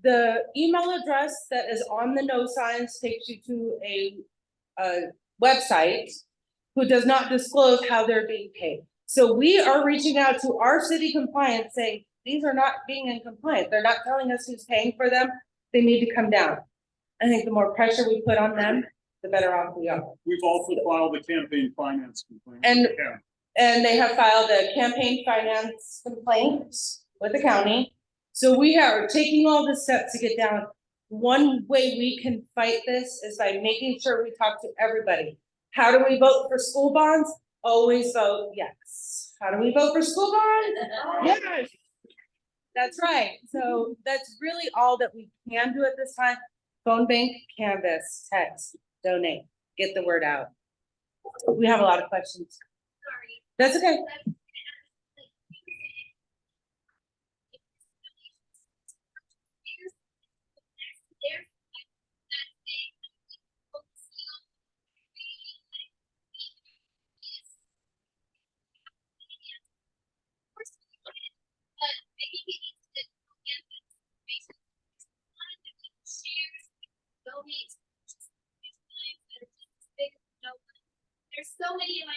[SPEAKER 1] The email address that is on the no signs takes you to a website who does not disclose how they're being paid. So we are reaching out to our city compliance saying, these are not being in compliance. They're not telling us who's paying for them. They need to come down. I think the more pressure we put on them, the better off we are.
[SPEAKER 2] We've also filed a campaign finance complaint.
[SPEAKER 1] And they have filed a campaign finance complaint with the county. So we are taking all the steps to get down. One way we can fight this is by making sure we talk to everybody. How do we vote for school bonds? Always vote yes. How do we vote for school bonds? Yes. That's right. So that's really all that we can do at this time. Phone bank, canvas, text, donate, get the word out. We have a lot of questions.
[SPEAKER 11] Sorry.
[SPEAKER 1] That's okay.
[SPEAKER 11] There's so many in my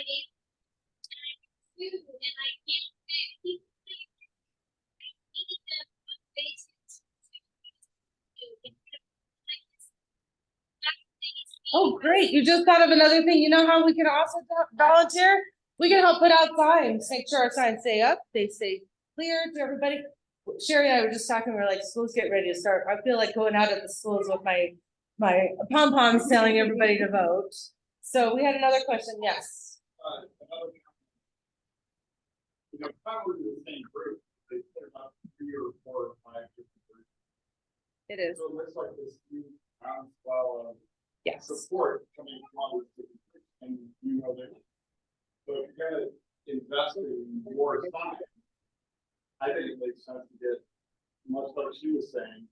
[SPEAKER 11] neighborhood, and I can't keep
[SPEAKER 1] Oh, great. You just thought of another thing. You know how we can also volunteer? We can help put out signs, make sure our signs stay up, they stay clear to everybody. Sherry and I were just talking, we we're like, school's getting ready to start. I feel like going out at the schools with my pom-poms telling everybody to vote. So we had another question, yes.
[SPEAKER 2] You know, probably the same group, they put about 3 or 4 or 5 different groups.
[SPEAKER 1] It is.
[SPEAKER 2] So it looks like this new groundswell of
[SPEAKER 1] Yes.
[SPEAKER 2] support coming from all this different groups, and you know that. So if you're gonna invest in more time, I think it makes sense to get, much like she was saying,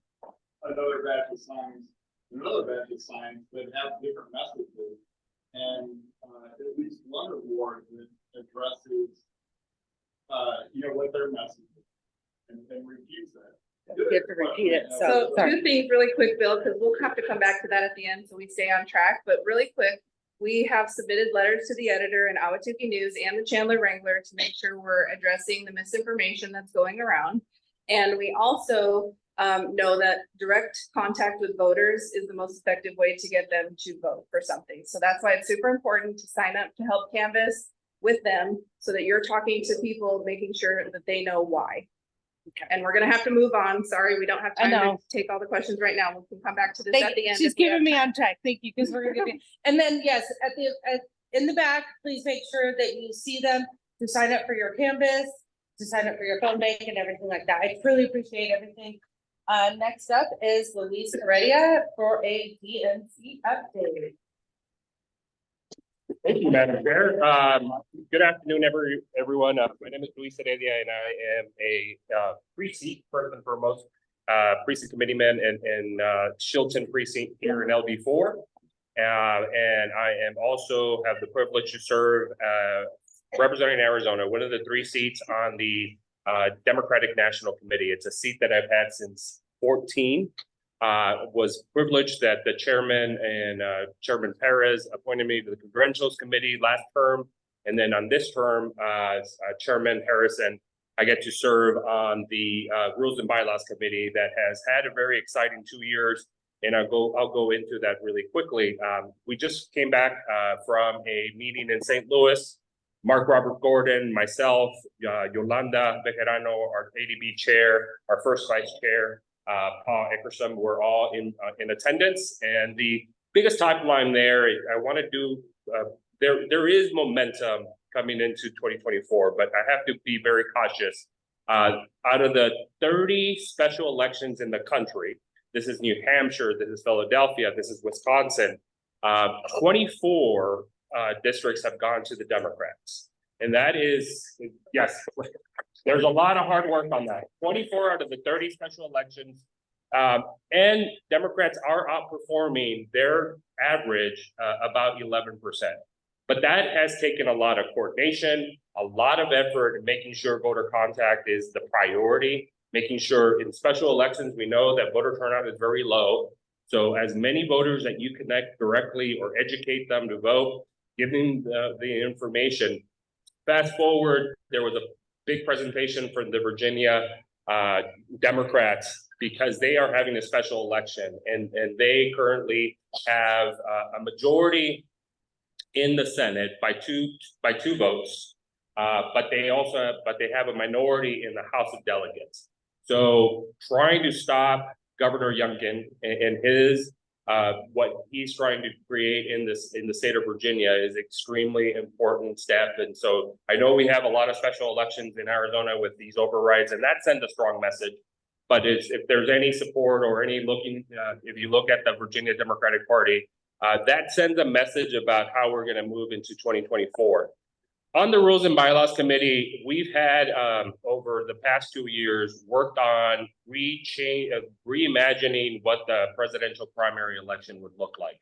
[SPEAKER 2] another batch of signs, another batch of signs that have different messages. And at least one award that addresses, you know, what their message is, and repeats that.
[SPEAKER 1] You have to repeat it,
[SPEAKER 5] So
[SPEAKER 1] sorry.
[SPEAKER 5] 2 things really quick, Bill, because we'll have to come back to that at the end, so we stay on track, but really quick. We have submitted letters to the editor in Ahwatukee News and the Chandler Wrangler to make sure we're addressing the misinformation that's going around. And we also know that direct contact with voters is the most effective way to get them to vote for something. So that's why it's super important to sign up to help canvass with them so that you're talking to people, making sure that they know why.
[SPEAKER 1] Okay.
[SPEAKER 5] And we're gonna have to move on. Sorry, we don't have
[SPEAKER 1] I
[SPEAKER 5] time to
[SPEAKER 1] know.
[SPEAKER 5] take all the questions right now. We can come back to this at the end.
[SPEAKER 1] She's
[SPEAKER 5] if we have
[SPEAKER 1] keeping me on track. Thank you, because we're gonna be, and then, yes, in the back, please make sure that you see them to sign up for your canvas, to sign up for your phone bank and everything like that. I truly appreciate everything. Next up is Luis Heredia for a DNC update.
[SPEAKER 13] Thank you, Madam Chair. Good afternoon, everyone. My name is Luis Heredia, and I am a precinct, first and foremost, precinct committeeman in Shilton precinct here in LD4. And I am also have the privilege to serve representing Arizona, one of the 3 seats on the Democratic National Committee. It's a seat that I've had since 14. Was privileged that the chairman and Chairman Perez appointed me to the Congressional Committee last term. And then on this term, Chairman Harrison, I get to serve on the Rules and Bylaws Committee that has had a very exciting 2 years. And I'll go into that really quickly. We just came back from a meeting in St. Louis. Mark Robert Gordon, myself, Yolanda Bejarano, our ADB chair, our first vice chair, Paul Eckerson, were all in attendance. And the biggest top line there, I want to do, there is momentum coming into 2024, but I have to be very cautious. Out of the 30 special elections in the country, this is New Hampshire, this is Philadelphia, this is Wisconsin, 24 districts have gone to the Democrats. And that is, yes, there's a lot of hard work on that. 24 out of the 30 special elections. And Democrats are outperforming their average about 11%. But that has taken a lot of coordination, a lot of effort in making sure voter contact is the priority, making sure in special elections, we know that voter turnout is very low. So as many voters that you connect directly or educate them to vote, giving the information. Fast forward, there was a big presentation for the Virginia Democrats because they are having a special election and they currently have a majority in the Senate by two votes, but they have a minority in the House of Delegates. So trying to stop Governor Youngkin and his what he's trying to create in the state of Virginia is extremely important step. And so I know we have a lot of special elections in Arizona with these overrides, and that sends a strong message. But if there's any support or any looking, if you look at the Virginia Democratic Party, that sends a message about how we're going to move into 2024. On the Rules and Bylaws Committee, we've had over the past 2 years worked on reimagining what the presidential primary election would look like.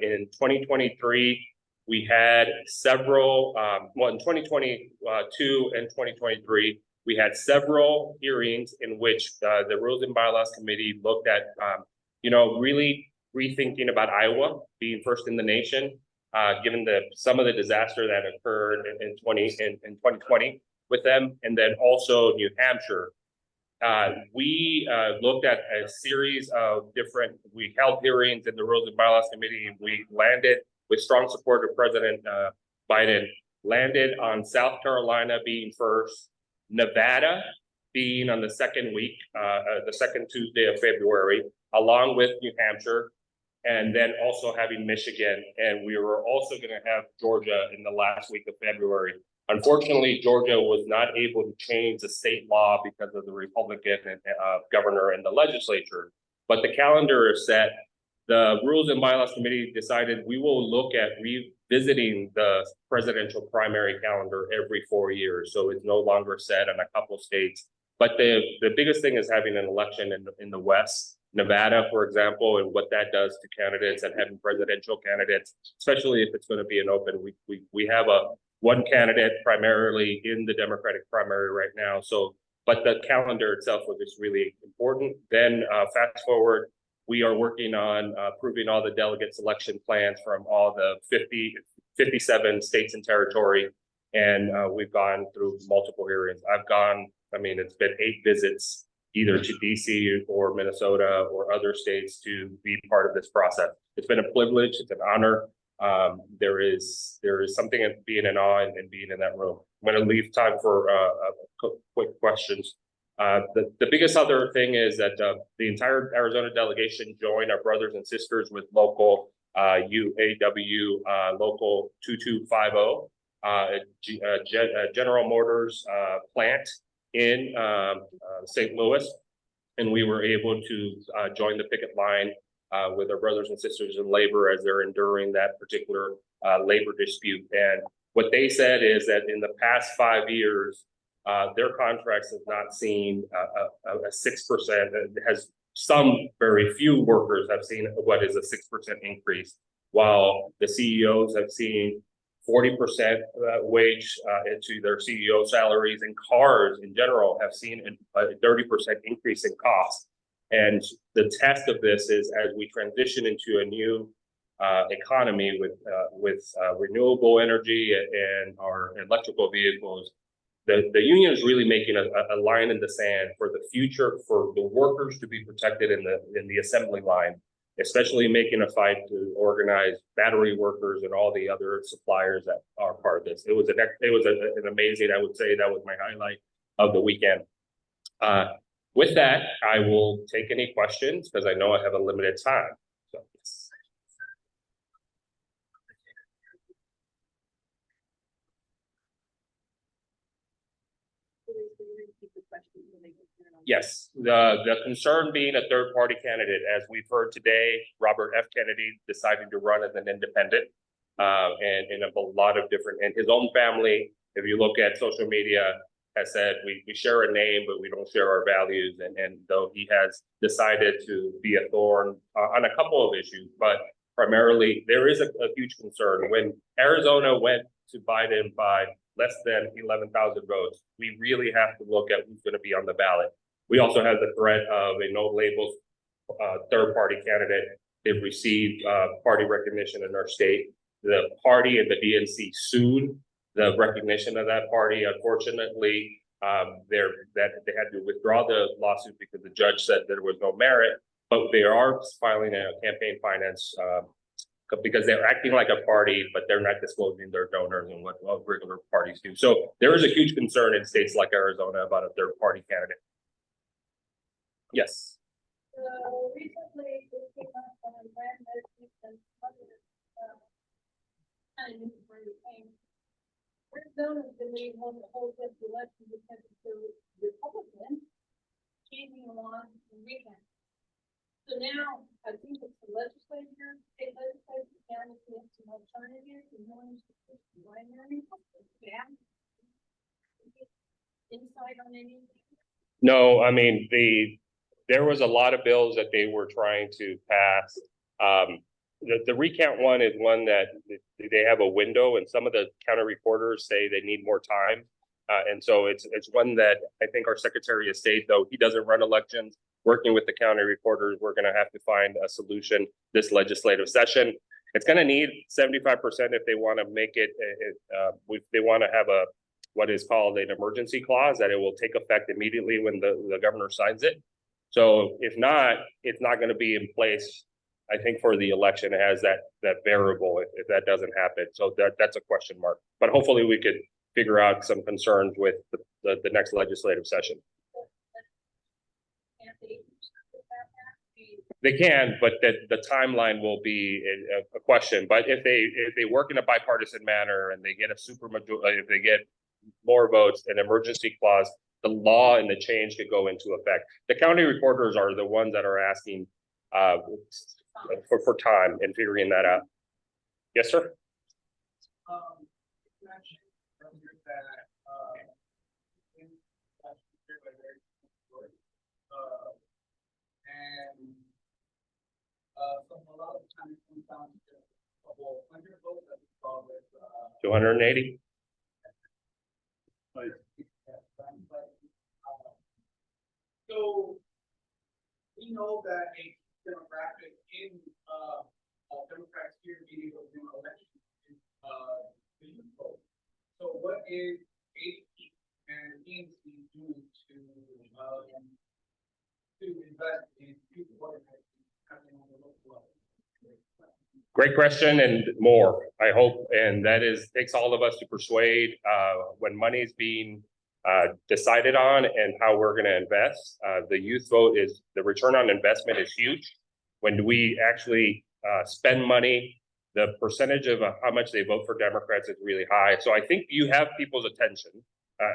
[SPEAKER 13] In 2023, we had several, in 2022 and 2023, we had several hearings in which the Rules and Bylaws Committee looked at, really rethinking about Iowa being first in the nation, given some of the disaster that occurred in 2020 with them, and then also New Hampshire. We looked at a series of we held hearings in the Rules and Bylaws Committee, and we landed with strong support of President Biden, landed on South Carolina being first, Nevada being on the second week, the second Tuesday of February, along with New Hampshire, and then also having Michigan. And we were also going to have Georgia in the last week of February. Unfortunately, Georgia was not able to change the state law because of the Republican governor and the legislature. But the calendar is set. The Rules and Bylaws Committee decided we will look at revisiting the presidential primary calendar every 4 years. So it's no longer set in a couple states. But the biggest thing is having an election in the West. Nevada, for example, and what that does to candidates and having presidential candidates, especially if it's going to be an open. We have one candidate primarily in the Democratic primary right now. So, but the calendar itself was just really important. Then fast forward, we are working on approving all the delegate selection plans from all the 57 states and territory. And we've gone through multiple hearings. It's been 8 visits either to DC or Minnesota or other states to be part of this process. It's been a privilege, it's an honor. There is something of being in awe and being in that room. I'm going to leave time for quick questions. The biggest other thing is that the entire Arizona delegation joined our brothers and sisters with local UAW local 2250 General Motors plant in St. Louis, and we were able to join the picket line with our brothers and sisters in labor as they're enduring that particular labor dispute. And what they said is that in the past 5 years, their contracts have not seen a 6%. Has some very few workers have seen what is a 6% increase, while the CEOs have seen 40% wage into their CEO salaries, and cars in general have seen a 30% increase in cost. And the test of this is as we transition into a new economy with renewable energy and our electrical vehicles, the union is really making a line in the sand for the future, for the workers to be protected in the assembly line, especially making a fight to organize battery workers and all the other suppliers that are part of this. It was an amazing, I would say that was my highlight of the weekend. With that, I will take any questions because I know I have a limited time. So, yes. Yes, the concern being a third-party candidate, as we've heard today, Robert F. Kennedy decided to run as an independent, and in a lot of different, and his own family, if you look at social media, has said we share a name, but we don't share our values. And though he has decided to be a thorn on a couple of issues, but primarily, there is a huge concern. When Arizona went to Biden by less than 11,000 votes, we really have to look at who's going to be on the ballot. We also have the threat of a no labels third-party candidate. They've received party recognition in our state. The party and the DNC sued the recognition of that party. Unfortunately, they had to withdraw the lawsuit because the judge said there was no merit, but they are filing a campaign finance because they're acting like a party, but they're not disclosing their donors and what regular parties do. So there is a huge concern in states like Arizona about a third-party candidate. Yes.
[SPEAKER 8] Recently, we came up on a brand new and Arizona's been leading on the whole fifth election because the Republicans changing the law in recount. So now, I think it's the legislature, state legislature, county, some alternatives, and one is the primary. Yeah. Insight on anything?
[SPEAKER 13] No, I mean, there was a lot of bills that they were trying to pass. The recount one is one that they have a window, and some of the county reporters say they need more time. And so it's one that I think our Secretary of State, though he doesn't run elections, working with the county reporters, we're going to have to find a solution this legislative session. It's going to need 75% if they want to make it. If they want to have what is called an emergency clause, that it will take effect immediately when the governor signs it. So if not, it's not going to be in place. I think for the election, it has that variable if that doesn't happen. So that's a question mark. But hopefully we could figure out some concerns with the next legislative session. They can, but the timeline will be a question. But if they work in a bipartisan manner and they get a if they get more votes, an emergency clause, the law and the change could go into effect. The county reporters are the ones that are asking for time and figuring that out. Yes, sir.
[SPEAKER 2] You mentioned earlier that a lot of times comes down to a couple hundred votes that we call it
[SPEAKER 13] 280.
[SPEAKER 2] So we know that a demographic in Democrats here being able to do election is the youth vote. So what is ADP and DNC doing to invest in youth organizing happening on the local level?
[SPEAKER 13] Great question, and more, I hope, and that takes all of us to persuade when money is being decided on and how we're going to invest. The youth vote the return on investment is huge. When we actually spend money, the percentage of how much they vote for Democrats is really high. So I think you have people's attention,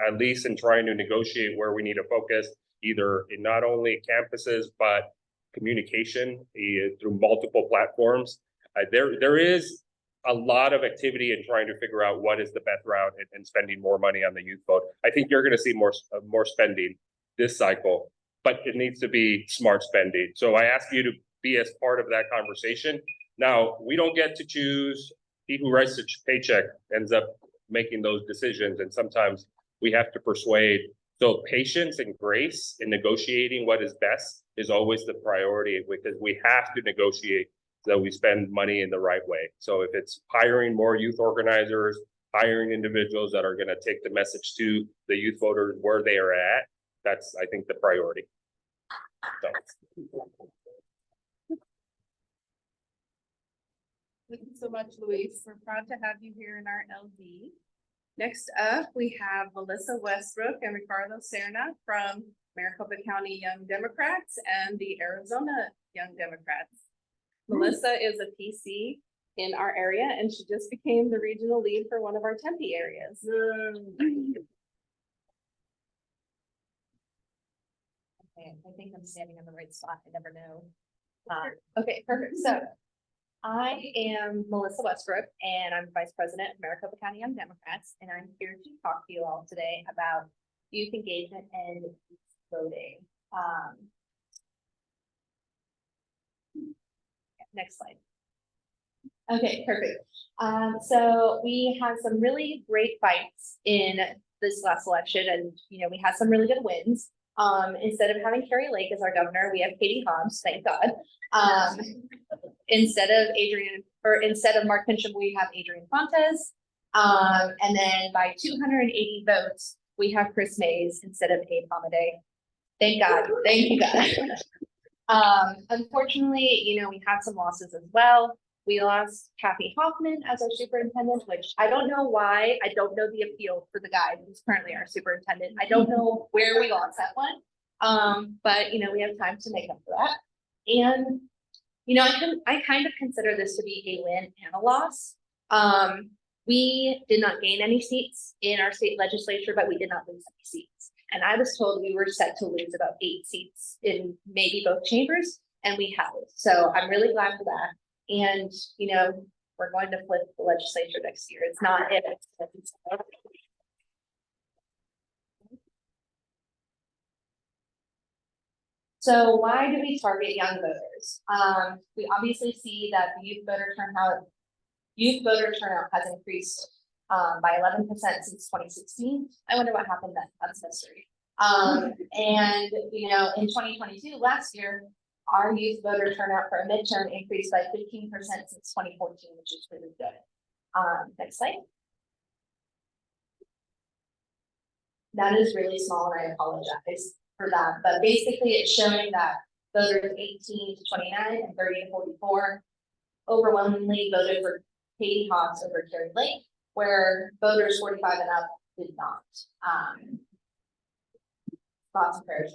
[SPEAKER 13] at least in trying to negotiate where we need to focus, either in not only campuses, but communication through multiple platforms. There is a lot of activity in trying to figure out what is the best route and spending more money on the youth vote. I think you're going to see more spending this cycle, but it needs to be smart spending. So I ask you to be as part of that conversation. Now, we don't get to choose. He who writes the paycheck ends up making those decisions, and sometimes we have to persuade. So patience and grace in negotiating what is best is always the priority, because we have to negotiate so that we spend money in the right way. So if it's hiring more youth organizers, hiring individuals that are going to take the message to the youth voters where they are at, that's, I think, the priority. So.
[SPEAKER 5] Thank you so much, Luis. We're proud to have you here in our LD. Next up, we have Melissa Westbrook and Ricardo Cerna from Maricopa County Young Democrats and the Arizona Young Democrats. Melissa is a PC in our area, and she just became the regional lead for one of our Tempe areas.
[SPEAKER 4] Okay, I think I'm standing in the right spot. I never know.
[SPEAKER 5] Okay, perfect. So
[SPEAKER 4] I am Melissa Westbrook, and I'm Vice President of Maricopa County Young Democrats, and I'm here to talk to you all today about youth engagement and voting. Next slide.
[SPEAKER 11] Okay, perfect. So we had some really great fights in this last election and, we had some really good wins. Instead of having Carrie Lake as our governor, we have Katie Hobbs, thank God. Instead of Mark Pincham, we have Adrian Fontes. And then by 280 votes, we have Chris Mays instead of Abe Hamadeh. Thank God, thank you God. Unfortunately, we had some losses as well. We lost Kathy Hoffman as our superintendent, which I don't know why. I don't know the appeal for the guy who's currently our superintendent. I don't know where we lost that one. But we have time to make up for that. And I kind of consider this to be a win and a loss. We did not gain any seats in our state legislature, but we did not lose any seats. And I was told we were set to lose about 8 seats in maybe both chambers, and we have. So I'm really glad for that. And, we're going to flip the legislature next year. It's not if. So why do we target young voters? We obviously see that the youth voter turnout has increased by 11% since 2016. I wonder what happened then. That's history. And in 2022, last year, our youth voter turnout for a midterm increased by 15% since 2014, which is really good. Next slide. That is really small, and I apologize for that. But basically, it's showing that voters 18 to 29 and 30 to 44 overwhelmingly voted for Katie Hobbs over Carrie Lake, where voters 45 and up did not. Thoughts and prayers.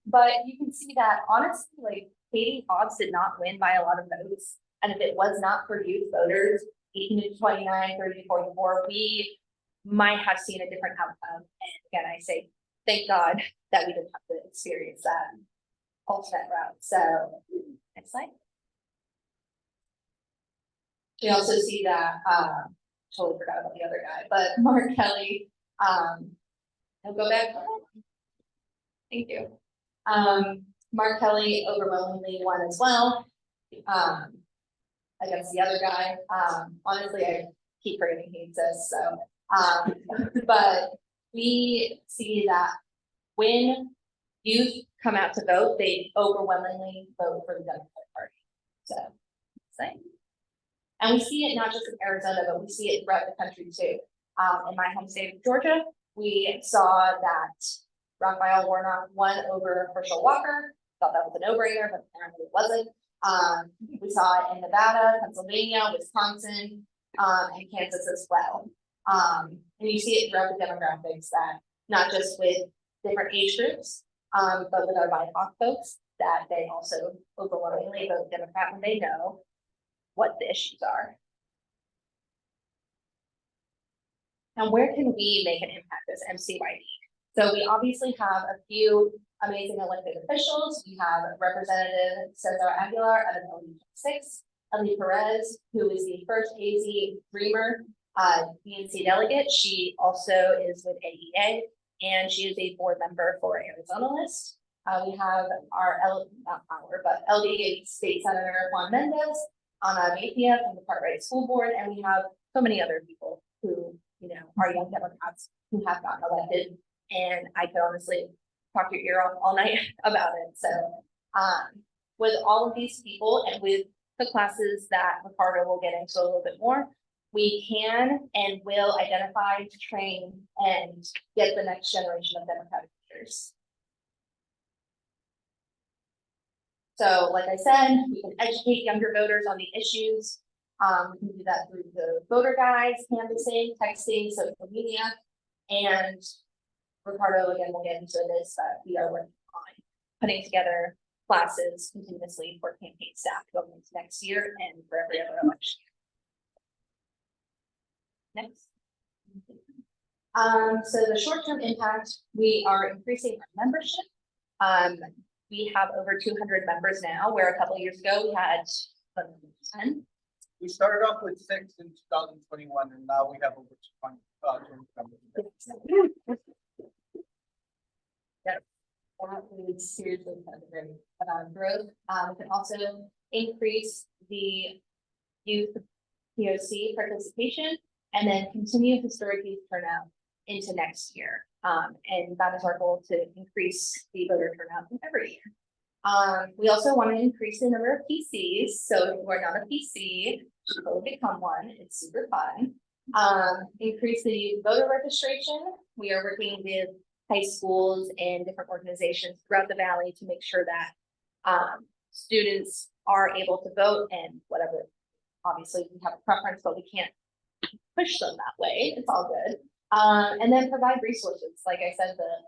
[SPEAKER 11] But you can see that honestly, like Katie Hobbs did not win by a lot of votes. And if it was not for youth voters, 18 to 29, 30 to 44, we might have seen a different outcome. And again, I say, thank God that we didn't have to experience that alternate route. So next slide. We also see that, totally forgot about the other guy, but Mark Kelly, I'll go back. Thank you. Mark Kelly overwhelmingly won as well, against the other guy. Honestly, I keep forgetting he exists, so, but we see that when youth come out to vote, they overwhelmingly vote for the Democratic Party. So, same. And we see it not just in Arizona, but we see it throughout the country too. In my home state of Georgia, we saw that Raphael Warnock won over Herschel Walker. Thought that was a no-brainer, but apparently it wasn't. We saw it in Nevada, Pennsylvania, Wisconsin, and Kansas as well. And you see it throughout the demographics that not just with different age groups, but with our BIPOC folks, that they also overwhelmingly vote Democrat when they know what the issues are. And where can we make an impact as MCYD? So we obviously have a few amazing elected officials. We have Representative Cesar Aguilar out of LD12, Ellie Perez, who is the first AZ Dreamer DNC delegate. She also is with AEA, and she is a board member for Arizona List. We have our LD State Senator Juan Mendez, Ana Mejia from the Cartwright School Board, and we have so many other people who, are young Democrats who have gotten elected. And I could honestly talk your ear off all night about it. So with all of these people and with the classes that Ricardo will get into a little bit more, we can and will identify, train, and get the next generation of Democratic leaders. So like I said, we can educate younger voters on the issues. We can do that through the voter guides, canvassing, texting, social media, and Ricardo again will get into this, that we are working on putting together classes continuously for campaign staff going into next year and for every other election. Next. So the short-term impact, we are increasing our membership. We have over 200 members now, where a couple of years ago we had 10.
[SPEAKER 14] We started off with 6 in 2021, and now we have over 200 members.
[SPEAKER 11] That is seriously kind of great growth. We can also increase the youth POC participation, and then continue historic youth turnout into next year. And that is our goal, to increase the voter turnout every year. We also want to increase the number of PCs. So if you are not a PC, go become one. It's super fun. Increase the voter registration. We are working with high schools and different organizations throughout the valley to make sure that students are able to vote, and whatever. Obviously, we have a preference, but we can't push them that way. It's all good. And then provide resources. Like I said, the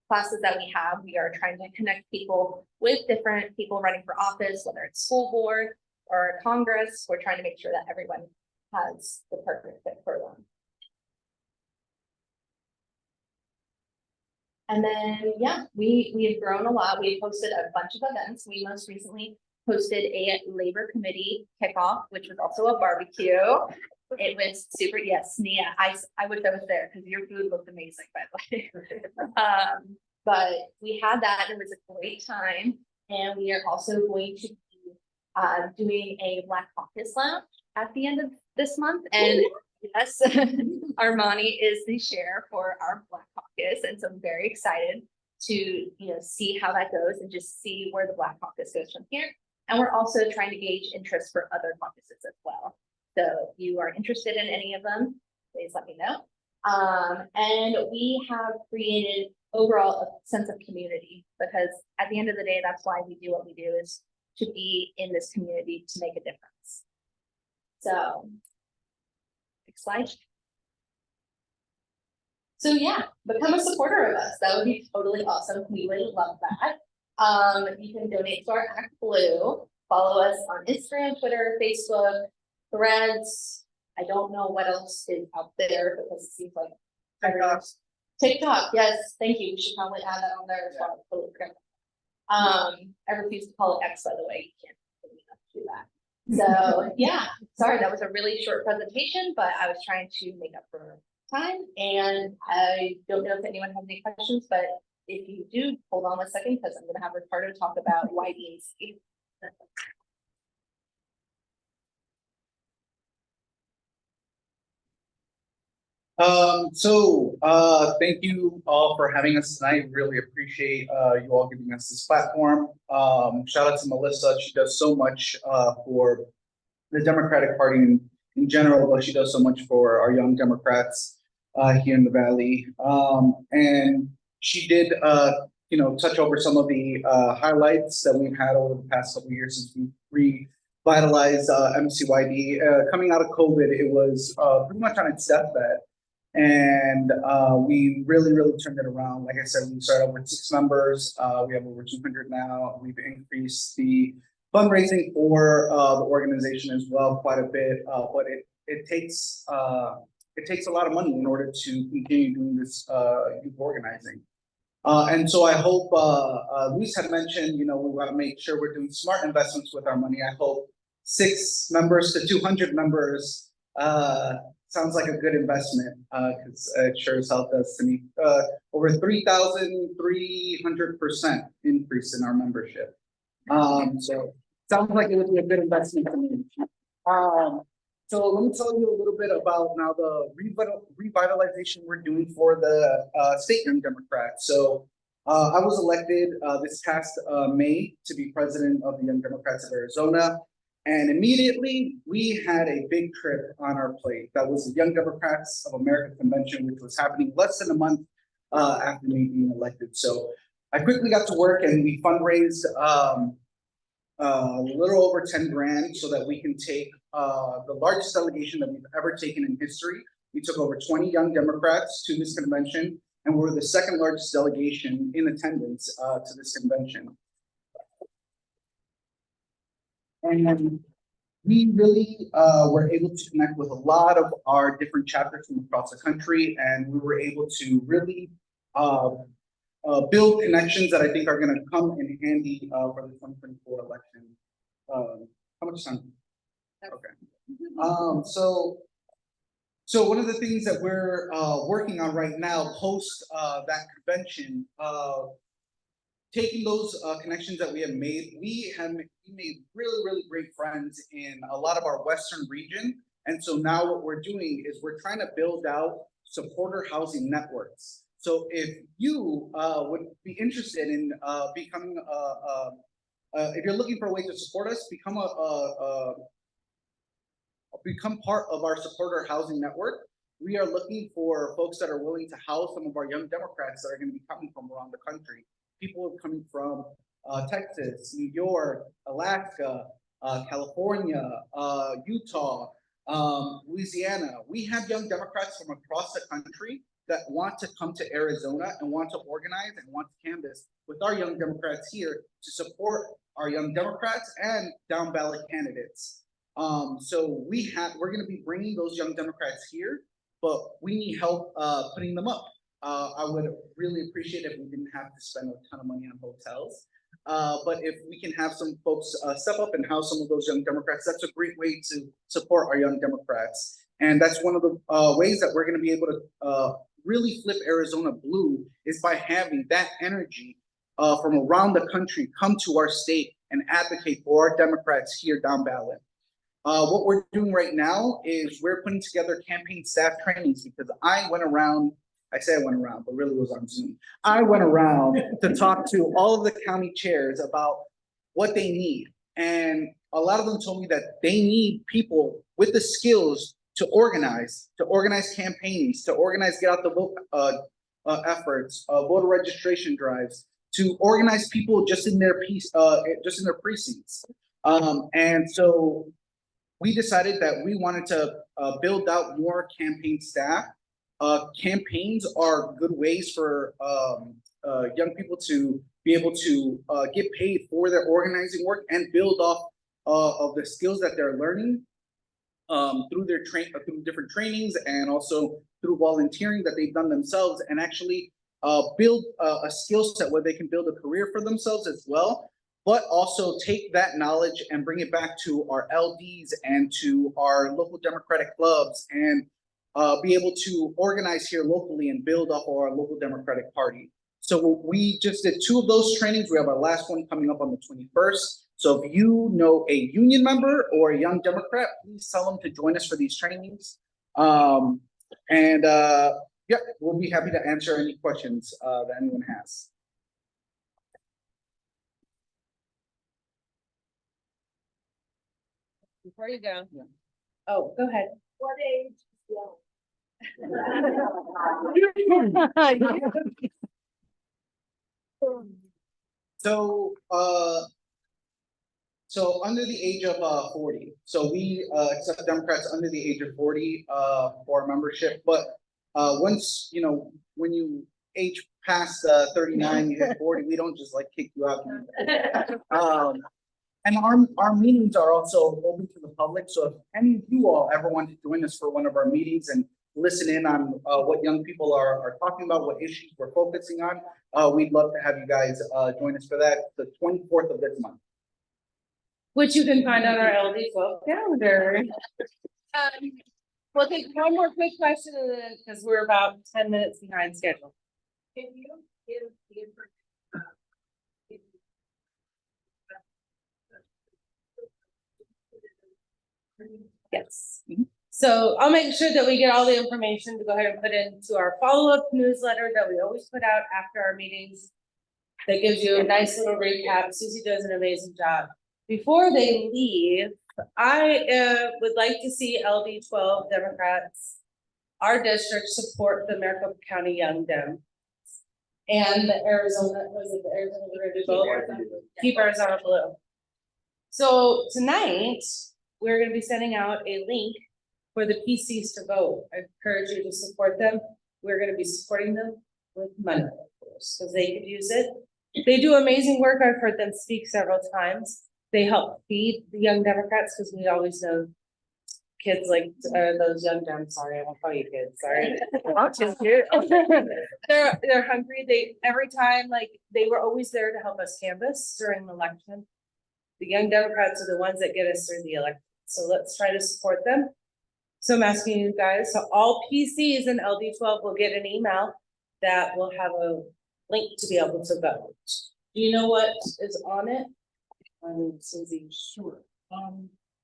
[SPEAKER 11] classes that we have, we are trying to connect people with different people running for office, whether it's school board or Congress. We're trying to make sure that everyone has the perfect fit for them. And then, yeah, we have grown a lot. We have hosted a bunch of events. We most recently hosted a labor committee kickoff, which was also a barbecue. It was super, yes, Nia, I wish I was there because your food looked amazing, by the way. But we had that, and it was a great time. And we are also going to be doing a Black Caucus Lounge at the end of this month. And yes, Armani is the chair for our Black Caucus. And so I'm very excited to, see how that goes and just see where the Black Caucus goes from here. And we're also trying to gauge interest for other caucuses as well. So if you are interested in any of them, please let me know. And we have created overall a sense of community, because at the end of the day, that's why we do what we do, is to be in this community to make a difference. So, next slide. So yeah, become a supporter of us. That would be totally awesome. We would love that. You can donate to our Act Blue. Follow us on Instagram, Twitter, Facebook, Threads. I don't know what else is out there, because it seems like TikTok. Yes, thank you. We should probably add that on there as well. Totally forgot. I refuse to call it X, by the way. You can't do that. So yeah, sorry, that was a really short presentation, but I was trying to make up for time. And I don't know if anyone has any questions, but if you do, hold on a second, because I'm going to have Ricardo talk about why DNC.
[SPEAKER 14] Thank you all for having us tonight. Really appreciate you all giving us this platform. Shout out to Melissa. She does so much for the Democratic Party in general, but she does so much for our Young Democrats here in the Valley. And she did, touch over some of the highlights that we've had over the past couple of years since we revitalized MCYD. Coming out of COVID, it was pretty much on its deathbed. And we really turned it around. Like I said, we started with 6 members. We have over 200 now. We've increased the fundraising for the organization as well quite a bit. But it takes a lot of money in order to continue doing this youth organizing. And so I hope, Luis had mentioned, we want to make sure we're doing smart investments with our money. I hope 6 members to 200 members sounds like a good investment, because it sure as hell does to me. Over 3,300% increase in our membership. So sounds like it would be a good investment to me. So let me tell you a little bit about now the revitalization we're doing for the state Young Democrats. So I was elected this past May to be president of the Young Democrats of Arizona. And immediately we had a big trip on our plate. That was the Young Democrats of America convention, which was happening less than a month after me being elected. So I quickly got to work, and we fundraised a little over 10 grand so that we can take the largest delegation that we've ever taken in history. We took over 20 Young Democrats to this convention, and we're the 2nd largest delegation in attendance to this convention. And we really were able to connect with a lot of our different chapters from across the country, and we were able to really build connections that I think are going to come in handy for the 2024 election. How much time? Okay. So one of the things that we're working on right now, post that convention, taking those connections that we have made, we made really, really great friends in a lot of our Western region. And so now what we're doing is we're trying to build out supporter housing networks. So if you would be interested in becoming if you're looking for a way to support us, become part of our supporter housing network. We are looking for folks that are willing to house some of our young Democrats that are going to be coming from around the country. People are coming from Texas, New York, Alaska, California, Utah, Louisiana. We have young Democrats from across the country that want to come to Arizona and want to organize and want to canvass with our young Democrats here to support our young Democrats and down ballot candidates. So we're going to be bringing those young Democrats here, but we need help putting them up. I would really appreciate if we didn't have to spend a ton of money on hotels. But if we can have some folks step up and house some of those young Democrats, that's a great way to support our young Democrats. And that's one of the ways that we're going to be able to really flip Arizona blue is by having that energy from around the country come to our state and advocate for our Democrats here down ballot. What we're doing right now is we're putting together campaign staff trainings because I went around, but really it was on Zoom. I went around to talk to all of the county chairs about what they need. And a lot of them told me that they need people with the skills to organize campaigns, to organize get out the vote efforts, voter registration drives, to organize people just in their precincts. And so we decided that we wanted to build out more campaign staff. Campaigns are good ways for young people to be able to get paid for their organizing work and build off of the skills that they're learning through different trainings and also through volunteering that they've done themselves, and actually build a skill set where they can build a career for themselves as well, but also take that knowledge and bring it back to our LDs and to our local Democratic clubs and be able to organize here locally and build up our local Democratic Party. So we just did 2 of those trainings. We have our last one coming up on the 21st. So if you know a union member or a young Democrat, please tell them to join us for these trainings. Yeah, we'll be happy to answer any questions that anyone has.
[SPEAKER 1] Before you go. Yeah. Oh, go ahead.
[SPEAKER 8] What age is young?
[SPEAKER 14] So under the age of 40. So we accept Democrats under the age of 40 for membership. But once, when you age past 39, you hit 40, we don't just like kick you out. And our meetings are also open to the public. So if any of you all ever want to join us for one of our meetings and listen in on what young people are talking about, what issues we're focusing on, we'd love to have you guys join us for that, the 24th of this month.
[SPEAKER 1] Which you can find on our LD12 calendar. We'll take one more quick question and then, because we're about 10 minutes behind schedule.
[SPEAKER 8] Can you give the information?
[SPEAKER 1] Yes. So I'll make sure that we get all the information to go ahead and put into our follow-up newsletter that we always put out after our meetings. That gives you a nice little recap. Susie does an amazing job. Before they leave, I would like to see LD12 Democrats, our district, support the Maricopa County Young Dems and the Arizona, Keep Arizona Blue. So tonight, we're going to be sending out a link for the PCs to vote. I encourage you to support them. We're going to be supporting them with money, of course, because they could use it. They do amazing work. I've heard them speak several times. They help feed the young Democrats because we always know kids like those young Dems. Sorry, I won't call you kids. Sorry. They're hungry. Every time, like, they were always there to help us canvass during the election. The young Democrats are the ones that get us through the election. So let's try to support them. So I'm asking you guys, so all PCs in LD12 will get an email that will have a link to be able to vote. Do you know what is on it? Susie.
[SPEAKER 7] Sure.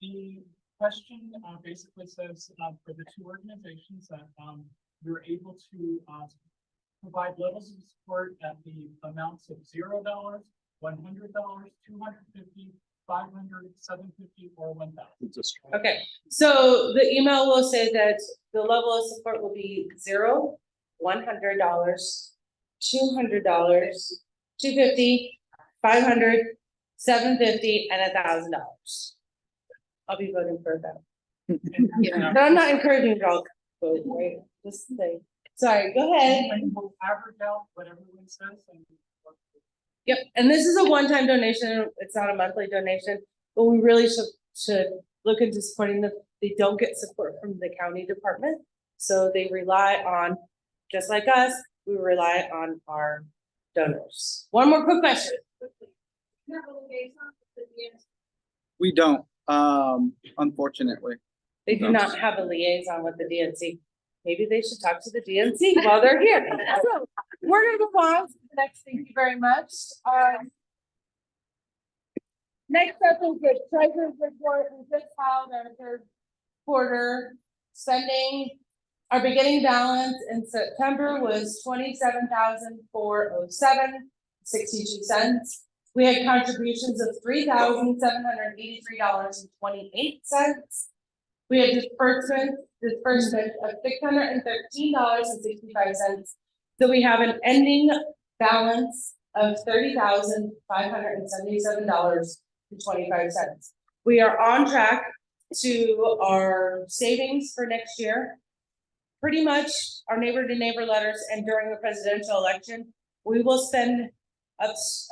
[SPEAKER 7] The question basically says for the two organizations that you're able to provide levels of support at the amounts of $0, $100, $250, $500, $750, or $1,000.
[SPEAKER 1] Okay, so the email will say that the level of support will be $0, $100, $200, $250, $500, $750, and $1,000. I'll be voting for that. But I'm not encouraging you all to vote, right? Just say, sorry, go ahead.
[SPEAKER 7] And we'll average out what everyone says and.
[SPEAKER 1] Yep, and this is a one-time donation, it's not a monthly donation, but we really should look into supporting them. They don't get support from the county department, so they rely on, just like us, we rely on our donors. One more quick question.
[SPEAKER 14] We don't, unfortunately.
[SPEAKER 1] They do not have a liaison with the DNC. Maybe they should talk to the DNC while they're here. So, we're gonna move on to the next, thank you very much. Next up is the treasurer's report. We just filed our third quarter spending. Our beginning balance in September was $27,407.62. We had contributions of $3,783.28. We had disbursement of $613.65. So we have an ending balance of $30,577.25. We are on track to our savings for next year. Pretty much our neighbor to neighbor letters, and during the presidential election, we will spend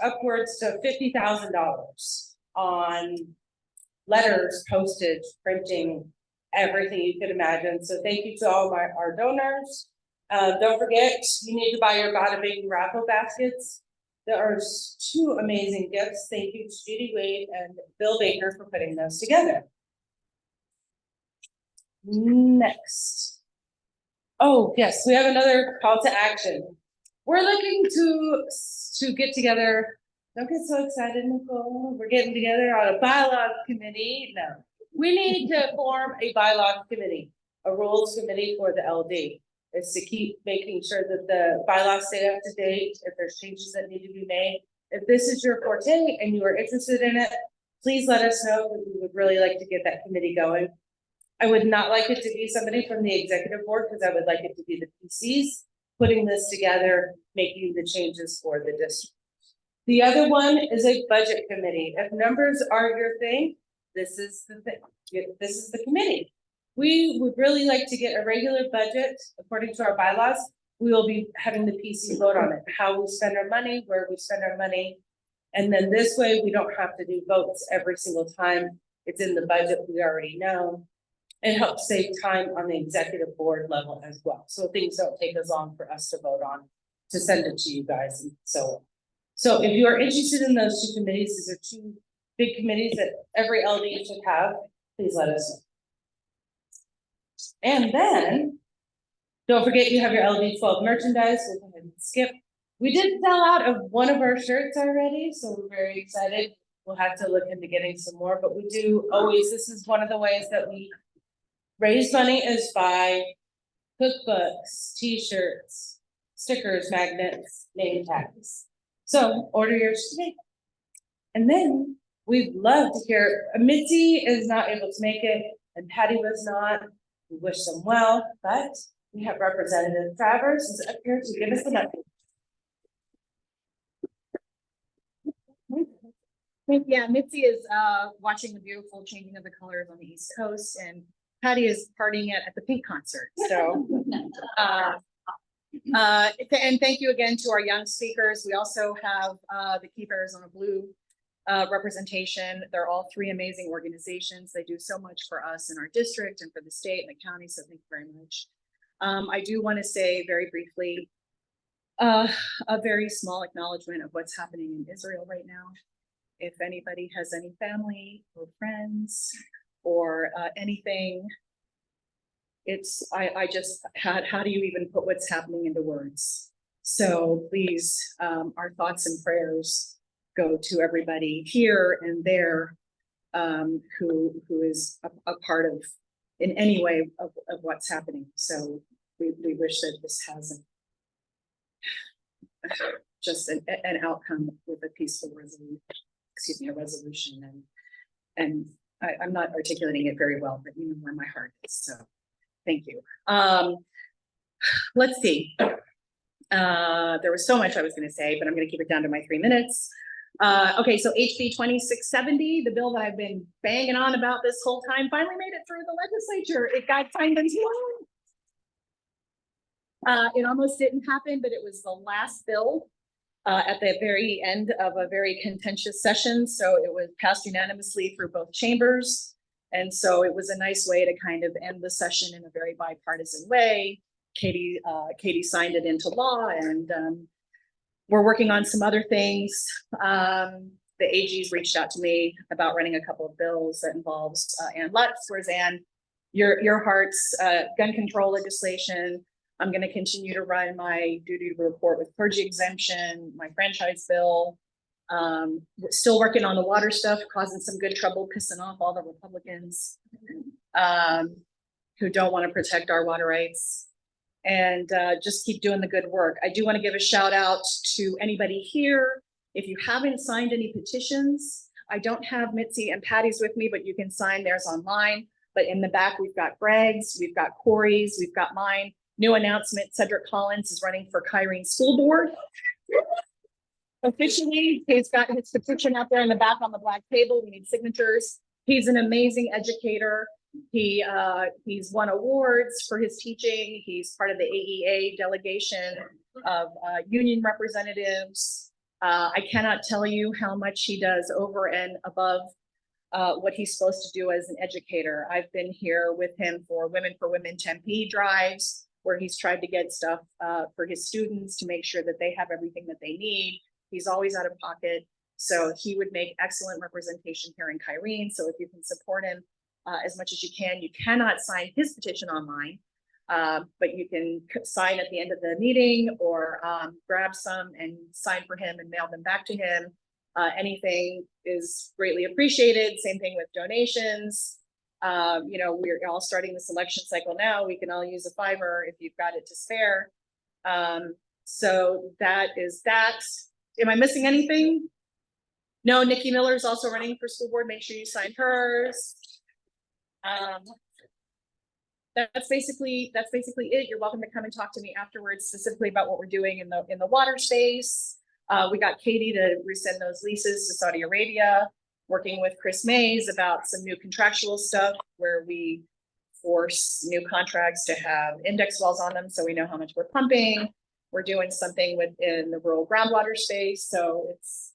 [SPEAKER 1] upwards to $50,000 on letters, postage, printing, everything you could imagine. So thank you to all our donors. Don't forget, you need to buy your Bada Bing raffle baskets. There are two amazing gifts. Thank you to Judy Wade and Bill Baker for putting those together. Next. Oh, yes, we have another call to action. We're looking to get together. Don't get so excited, Nicole. We're getting together on a bylaws committee. No, we need to form a bylaws committee, a rules committee for the LD. Is to keep making sure that the bylaws stay up to date, if there's changes that need to be made. If this is your forte and you are interested in it, please let us know, because we would really like to get that committee going. I would not like it to be somebody from the executive board, because I would like it to be the PCs putting this together, making the changes for the district. The other one is a budget committee. If numbers are your thing, this is the thing. This is the committee. We would really like to get a regular budget according to our bylaws. We will be having the PC vote on it, how we spend our money, where we spend our money. And then this way we don't have to do votes every single time. It's in the budget, we already know. It helps save time on the executive board level as well. So things don't take as long for us to vote on, to send it to you guys and so on. So if you are interested in those two committees, these are two big committees that every LD should have, please let us know. And then, don't forget you have your LD12 merchandise. We'll go ahead and skip. We did sell out of one of our shirts already, so we're very excited. We'll have to look into getting some more, but we do always, this is one of the ways that we raise money, is by cookbooks, t-shirts, stickers, magnets, name tags. So order yours today. And then we'd love to hear, Mitzi is not able to make it and Patty was not. We wish them well, but we have Representative Travers is up here to give us an update.
[SPEAKER 15] Yeah, Mitzi is watching the beautiful changing of the colors on the East Coast, and Patty is partying at the Pink concert. So, and thank you again to our young speakers. We also have the Keep Arizona Blue representation. They're all three amazing organizations. They do so much for us in our district and for the state and the county. So thank you very much. I do want to say very briefly a very small acknowledgement of what's happening in Israel right now. If anybody has any family or friends or anything, it's, I just, how do you even put what's happening into words? So please, our thoughts and prayers go to everybody here and there who is a part of, in any way, of what's happening. So we wish that this has just an outcome with a peaceful resolution, and I'm not articulating it very well, but you know where my heart is, so thank you. Let's see. There was so much I was going to say, but I'm going to keep it down to my 3 minutes. Okay, so HB 2670, the bill that I've been banging on about this whole time, finally made it through the legislature. It got signed into law. It almost didn't happen, but it was the last bill at the very end of a very contentious session. So it was passed unanimously through both chambers. And so it was a nice way to kind of end the session in a very bipartisan way. Katie signed it into law, and we're working on some other things. The AG's reached out to me about running a couple of bills that involves Ann Lutz, whereas Ann, your heart's gun control legislation. I'm going to continue to run my duty to report with clergy exemption, my franchise bill. We're still working on the water stuff, causing some good trouble, pissing off all the Republicans who don't want to protect our water rights. And just keep doing the good work. I do want to give a shout out to anybody here. If you haven't signed any petitions, I don't have Mitzi and Patty's with me, but you can sign theirs online. But in the back, we've got Greg's, we've got Corey's, we've got mine. New announcement, Cedric Collins is running for Kyrene School Board. Officially, he's got his petition out there in the back on the black table. We need signatures. He's an amazing educator. He's won awards for his teaching. He's part of the AEA delegation of union representatives. I cannot tell you how much he does over and above what he's supposed to do as an educator. I've been here with him for Women Tempe drives, where he's tried to get stuff for his students to make sure that they have everything that they need. He's always out of pocket. So he would make excellent representation here in Kyrene. So if you can support him as much as you can. You cannot sign his petition online, but you can sign at the end of the meeting, or grab some and sign for him and mail them back to him. Anything is greatly appreciated. Same thing with donations. You know, we're all starting this election cycle now. We can all use a $5 if you've got it to spare. So that is that. Am I missing anything? No, Nikki Miller is also running for school board. Make sure you sign hers. That's basically it. You're welcome to come and talk to me afterwards, specifically about what we're doing in the water space. We got Katie to resend those leases to Saudi Arabia, working with Chris Mays about some new contractual stuff where we force new contracts to have index wells on them, so we know how much we're pumping. We're doing something within the rural groundwater space, so it's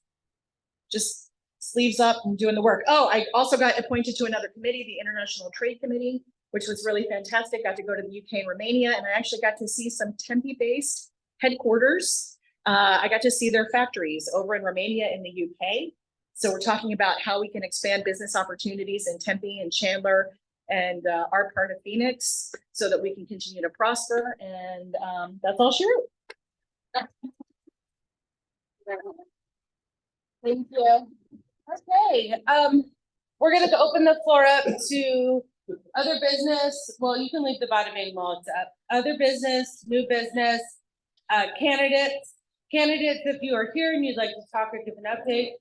[SPEAKER 15] just sleeves up and doing the work. Oh, I also got appointed to another committee, the International Trade Committee, which was really fantastic. Got to go to the UK and Romania, and I actually got to see some Tempe-based headquarters. I got to see their factories over in Romania in the UK. So we're talking about how we can expand business opportunities in Tempe and Chandler and our part of Phoenix, so that we can continue to prosper. And that's all she wrote.
[SPEAKER 1] Thank you. Okay, we're gonna open the floor up to other business. Well, you can leave the bottom end while it's up. Other business, new business, candidates. Candidates, if you are here and you'd like to talk or give an update,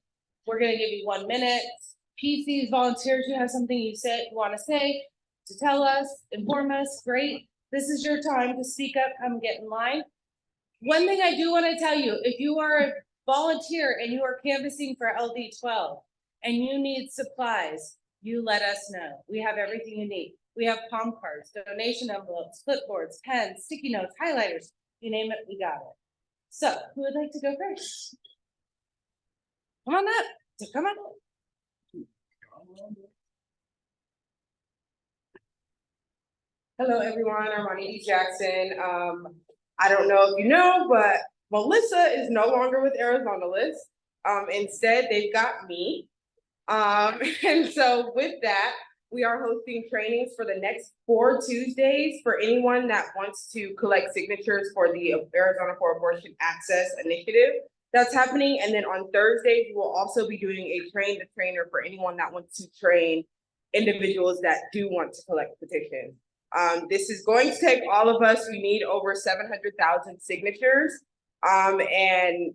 [SPEAKER 1] we're gonna give you 1 minute. PCs, volunteers, you have something you want to say, to tell us, inform us, great. This is your time to speak up, come get in line. One thing I do want to tell you, if you are a volunteer and you are canvassing for LD12 and you need supplies, you let us know. We have everything you need. We have palm cards, donation envelopes, clipboards, pens, sticky notes, highlighters, you name it, we got it. So who would like to go first? Come on up, come on.
[SPEAKER 16] Hello, everyone. I'm Ronnie Jackson. I don't know if you know, but Melissa is no longer with Arizona List. Instead, they've got me. And so with that, we are hosting trainings for the next 4 Tuesdays for anyone that wants to collect signatures for the Arizona for Abortion Access Initiative. that's happening. And then on Thursdays, we'll also be doing a train the trainer for anyone that wants to train individuals that do want to collect petitions. This is going to take all of us. We need over 700,000 signatures. And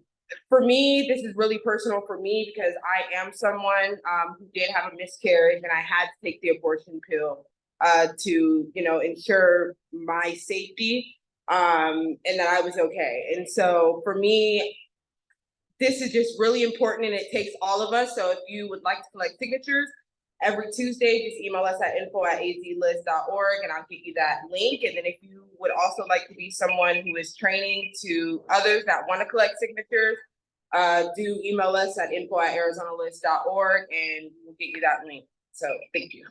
[SPEAKER 16] for me, this is really personal for me because I am someone who did have a miscarriage and I had to take the abortion pill to, you know, ensure my safety and that I was okay. And so for me, this is just really important and it takes all of us. So if you would like to collect signatures, every Tuesday, just email us at info@azlist.org and I'll get you that link. And then if you would also like to be someone who is training to others that want to collect signatures, do email us at info@arizonalist.org and we'll get you that link. So thank you.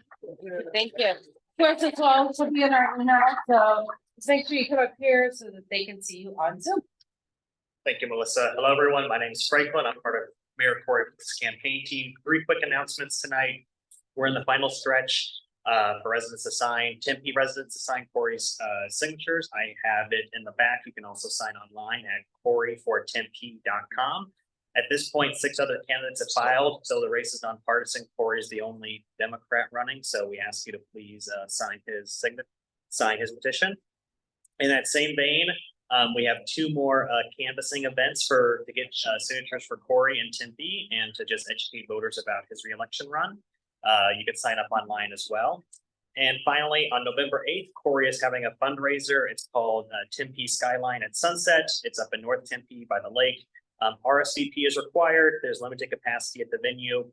[SPEAKER 10] Thank you. First of all, to be in our email, so make sure you come up here so that they can see you on Zoom.
[SPEAKER 17] Thank you, Melissa. Hello, everyone. My name is Franklin. I'm part of Mayor Corey's campaign team. 3 quick announcements tonight. We're in the final stretch for residents to sign. Tempe residents to sign Corey's signatures. I have it in the back. You can also sign online at coreyfortempe.com. At this point, 6 other candidates have filed, so the race is nonpartisan. Corey is the only Democrat running, so we ask you to please sign his petition. In that same vein, we have 2 more canvassing events to get signatures for Corey and Tempe and to just educate voters about his reelection run. You can sign up online as well. And finally, on November 8th, Corey is having a fundraiser. It's called Tempe Skyline at Sunset. It's up in North Tempe by the lake. RSVP is required. There's limited capacity at the venue.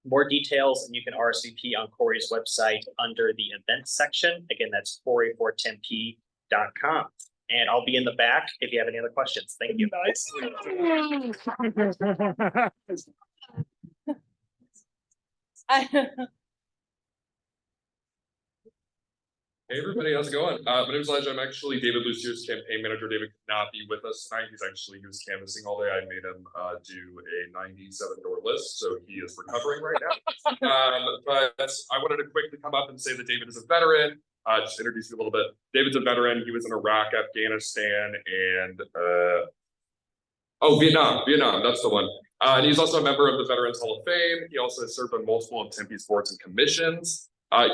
[SPEAKER 17] More details, and you can RSVP on Corey's website under the events section. Again, that's coreyfortempe.com. And I'll be in the back if you have any other questions. Thank you.
[SPEAKER 18] Hey everybody, how's it going? My name is Elijah. I'm actually David Lucier's campaign manager. David could not be with us tonight. He was canvassing all day. I made him do a 97-door list, so he is recovering right now. But I wanted to quickly come up and say that David is a veteran. Just introduce you a little bit. David's a veteran. He was in Iraq, Afghanistan, and Vietnam. That's the one. And he's also a member of the Veterans Hall of Fame. He also has served on multiple of Tempe's boards and commissions.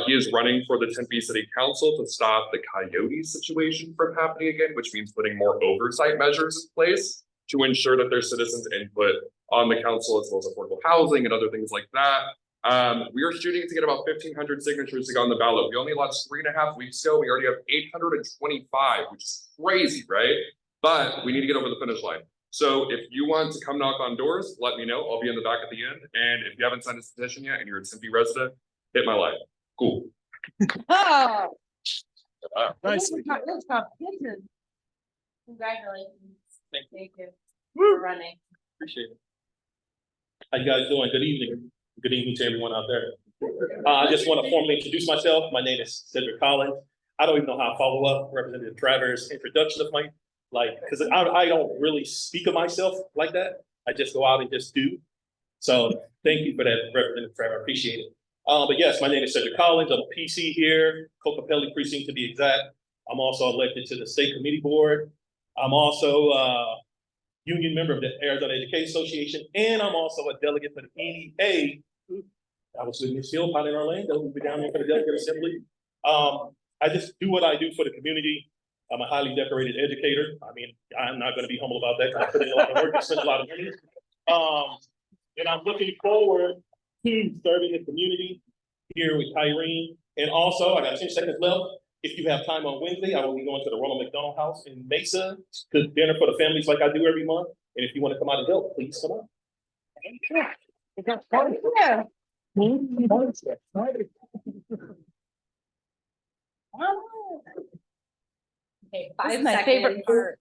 [SPEAKER 18] He is running for the Tempe City Council to stop the coyote situation from happening again, which means putting more oversight measures in place to ensure that there's citizens' input on the council, as well as affordable housing and other things like that. We are shooting to get about 1,500 signatures to go on the ballot. We only launched 3.5 weeks ago. We already have 825, which is crazy, right? But we need to get over the finish line. So if you want to come knock on doors, let me know. I'll be in the back at the end. And if you haven't signed this petition yet and you're a Tempe resident, hit my line. Cool.
[SPEAKER 10] Oh.
[SPEAKER 18] Nice.
[SPEAKER 10] Congratulations. Thank you for running.
[SPEAKER 19] Appreciate it. How you guys doing? Good evening. Good evening to everyone out there. I just want to formally introduce myself. My name is Cedric Collins. I don't even know how to follow up Representative Travers' introduction of because I don't really speak of myself like that. I just go out and just do. So thank you for that, Representative Travers. I appreciate it. But yes, my name is Cedric Collins. I'm a PC here, Cocopelli precinct to be exact. I'm also elected to the state committee board. I'm also a union member of the Arizona Education Association, and I'm also a delegate for the NEA. I was with Ms. Hill out in Orlando. We'll be down there for the delegate assembly. I just do what I do for the community. I'm a highly decorated educator. I mean, I'm not going to be humble about that because I put in a lot of work and spend a lot of money. And I'm looking forward to serving the community here with Kyrene. And also, I got 10 seconds left. If you have time on Wednesday, I will be going to the Ronald McDonald House in Mesa to dinner for the families like I do every month. And if you want to come out and help, please come out.
[SPEAKER 10] Yeah.
[SPEAKER 4] Okay,
[SPEAKER 10] This
[SPEAKER 4] 5
[SPEAKER 10] is my
[SPEAKER 4] seconds.
[SPEAKER 10] favorite part.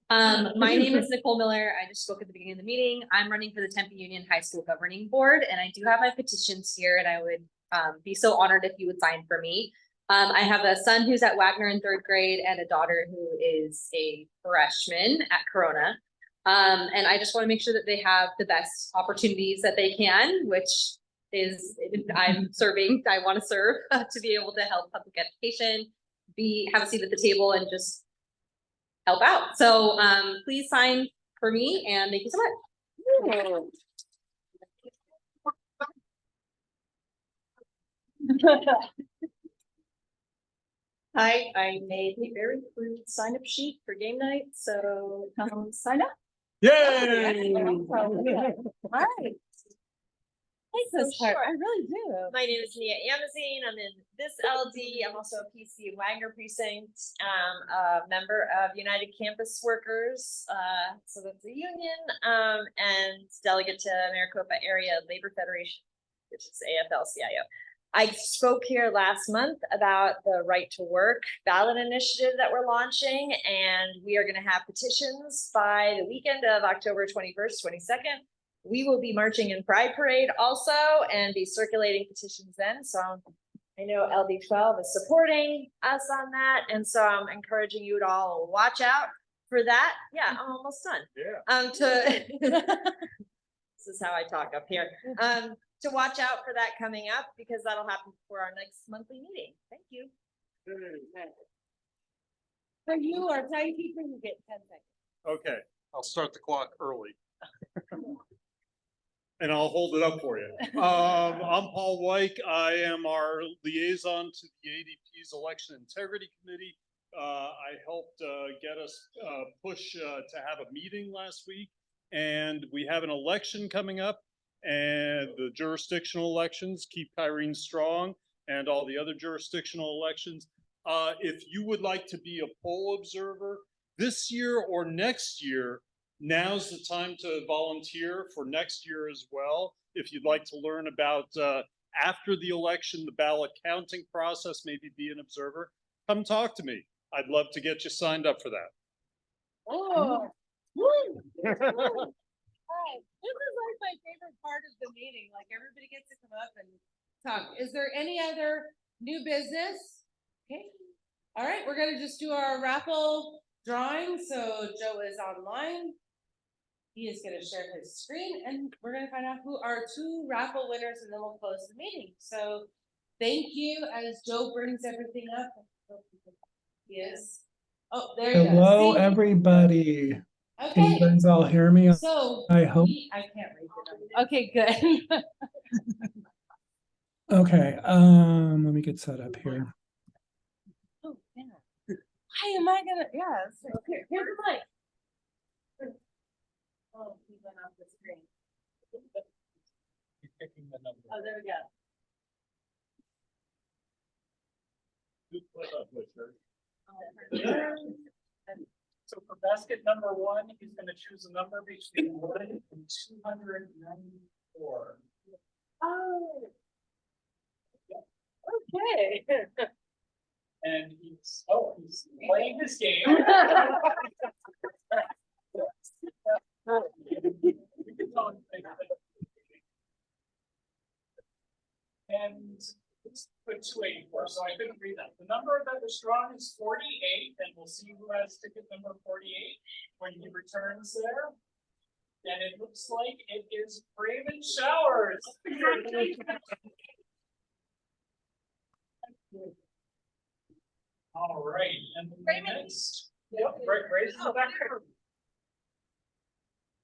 [SPEAKER 4] My name is Nicole Miller. I just spoke at the beginning of the meeting. I'm running for the Tempe Union High School Governing Board, and I do have my petitions here, and I would be so honored if you would sign for me. I have a son who's at Wagner in 3rd grade and a daughter who is a freshman at Corona. And I just want to make sure that they have the best opportunities that they can, which is I'm serving. I want to serve to be able to help public education, have a seat at the table, and just help out. So please sign for me, and thank you so much.
[SPEAKER 6] Hi, I made a very crude sign-up sheet for game night, so come sign up.
[SPEAKER 9] Yay!
[SPEAKER 6] All right.
[SPEAKER 1] This part, I really do.
[SPEAKER 20] My name is Mia Amazine. I'm in this LD. I'm also a PC in Wagner Precinct. A member of United Campus Workers. So that's a union, and delegate to Maricopa Area Labor Federation, which is AFL-CIO. I spoke here last month about the Right to Work ballot initiative that we're launching, and we are going to have petitions by the weekend of October 21st, 22nd. We will be marching in Pride Parade also and be circulating petitions then. So I know LD12 is supporting us on that. And so I'm encouraging you to all watch out for that. Yeah, I'm almost done.
[SPEAKER 2] Yeah.
[SPEAKER 20] This is how I talk up here. To watch out for that coming up, because that'll happen before our next monthly meeting. Thank you.
[SPEAKER 1] For you, our timekeeper, you get 10 seconds.
[SPEAKER 2] Okay, I'll start the clock early. And I'll hold it up for you. I'm Paul Wyke. I am our liaison to the ADP's Election Integrity Committee. I helped get us push to have a meeting last week, and we have an election coming up, and the jurisdictional elections, Keep Kyrene Strong, and all the other jurisdictional elections. If you would like to be a poll observer this year or next year, now's the time to volunteer for next year as well. If you'd like to learn about after the election, the ballot counting process, maybe be an observer, come talk to me. I'd love to get you signed up for that.
[SPEAKER 1] Oh. Woo. All right, this is like my favorite part of the meeting. Like everybody gets to come up and talk. Is there any other new business? Okay. All right, we're gonna just do our raffle drawing. So Joe is online. He is gonna share his screen and we're gonna find out who are 2 raffle winners and then we'll close the meeting. So thank you as Joe brings everything up. Yes. Oh, there you go.
[SPEAKER 21] Hello,
[SPEAKER 1] See?
[SPEAKER 21] everybody. Can you
[SPEAKER 1] Okay.
[SPEAKER 21] guys all hear me?
[SPEAKER 1] So
[SPEAKER 21] I hope.
[SPEAKER 1] I can't read it. Okay, good.
[SPEAKER 21] Okay, let me get set up here.
[SPEAKER 1] Oh, yeah. Why am I gonna? Yeah. Okay. Here's the mic. Oh, he went off the screen.
[SPEAKER 7] He's picking the number.
[SPEAKER 1] Oh, there we go.
[SPEAKER 7] So for basket number 1, he's going to choose a number between 1 and 294.
[SPEAKER 1] Oh. Okay.
[SPEAKER 7] And he's playing his game. And let's put 284, so I couldn't read that. The number that was drawn is 48, and we'll see who has ticket number 48 when he returns there. And it looks like it is Raymond Showers. All right, and then the next, right in the back.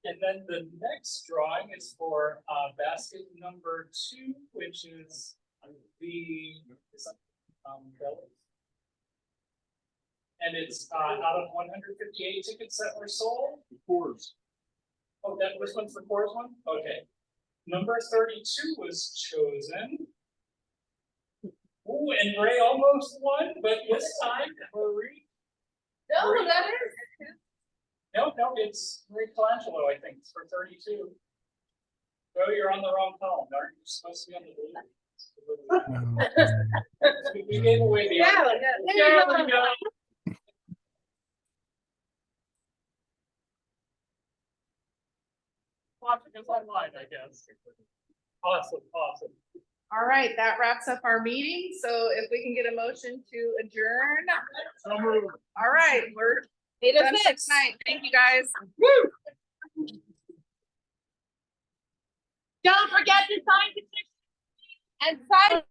[SPEAKER 7] And then the next drawing is for basket number 2, which is the and it's out of 158 tickets that were sold.
[SPEAKER 2] The fours.
[SPEAKER 7] Oh, this one's the fourth one? Okay. Number 32 was chosen. Ooh, and Ray almost won, but this time Marie.
[SPEAKER 1] No, that is.
[SPEAKER 7] No, it's Ray Colangelo, I think, it's for 32. Oh, you're on the wrong column, aren't you supposed to be on the blue? We gave away the.
[SPEAKER 1] Yeah,
[SPEAKER 7] there we go. Watching us online, I guess. Awesome.
[SPEAKER 5] All right, that wraps up our meeting. So if we can get a motion to adjourn. All right, we're
[SPEAKER 1] 8
[SPEAKER 5] done for tonight. Thank you, guys.
[SPEAKER 1] Woo! Don't forget to sign petition and sign.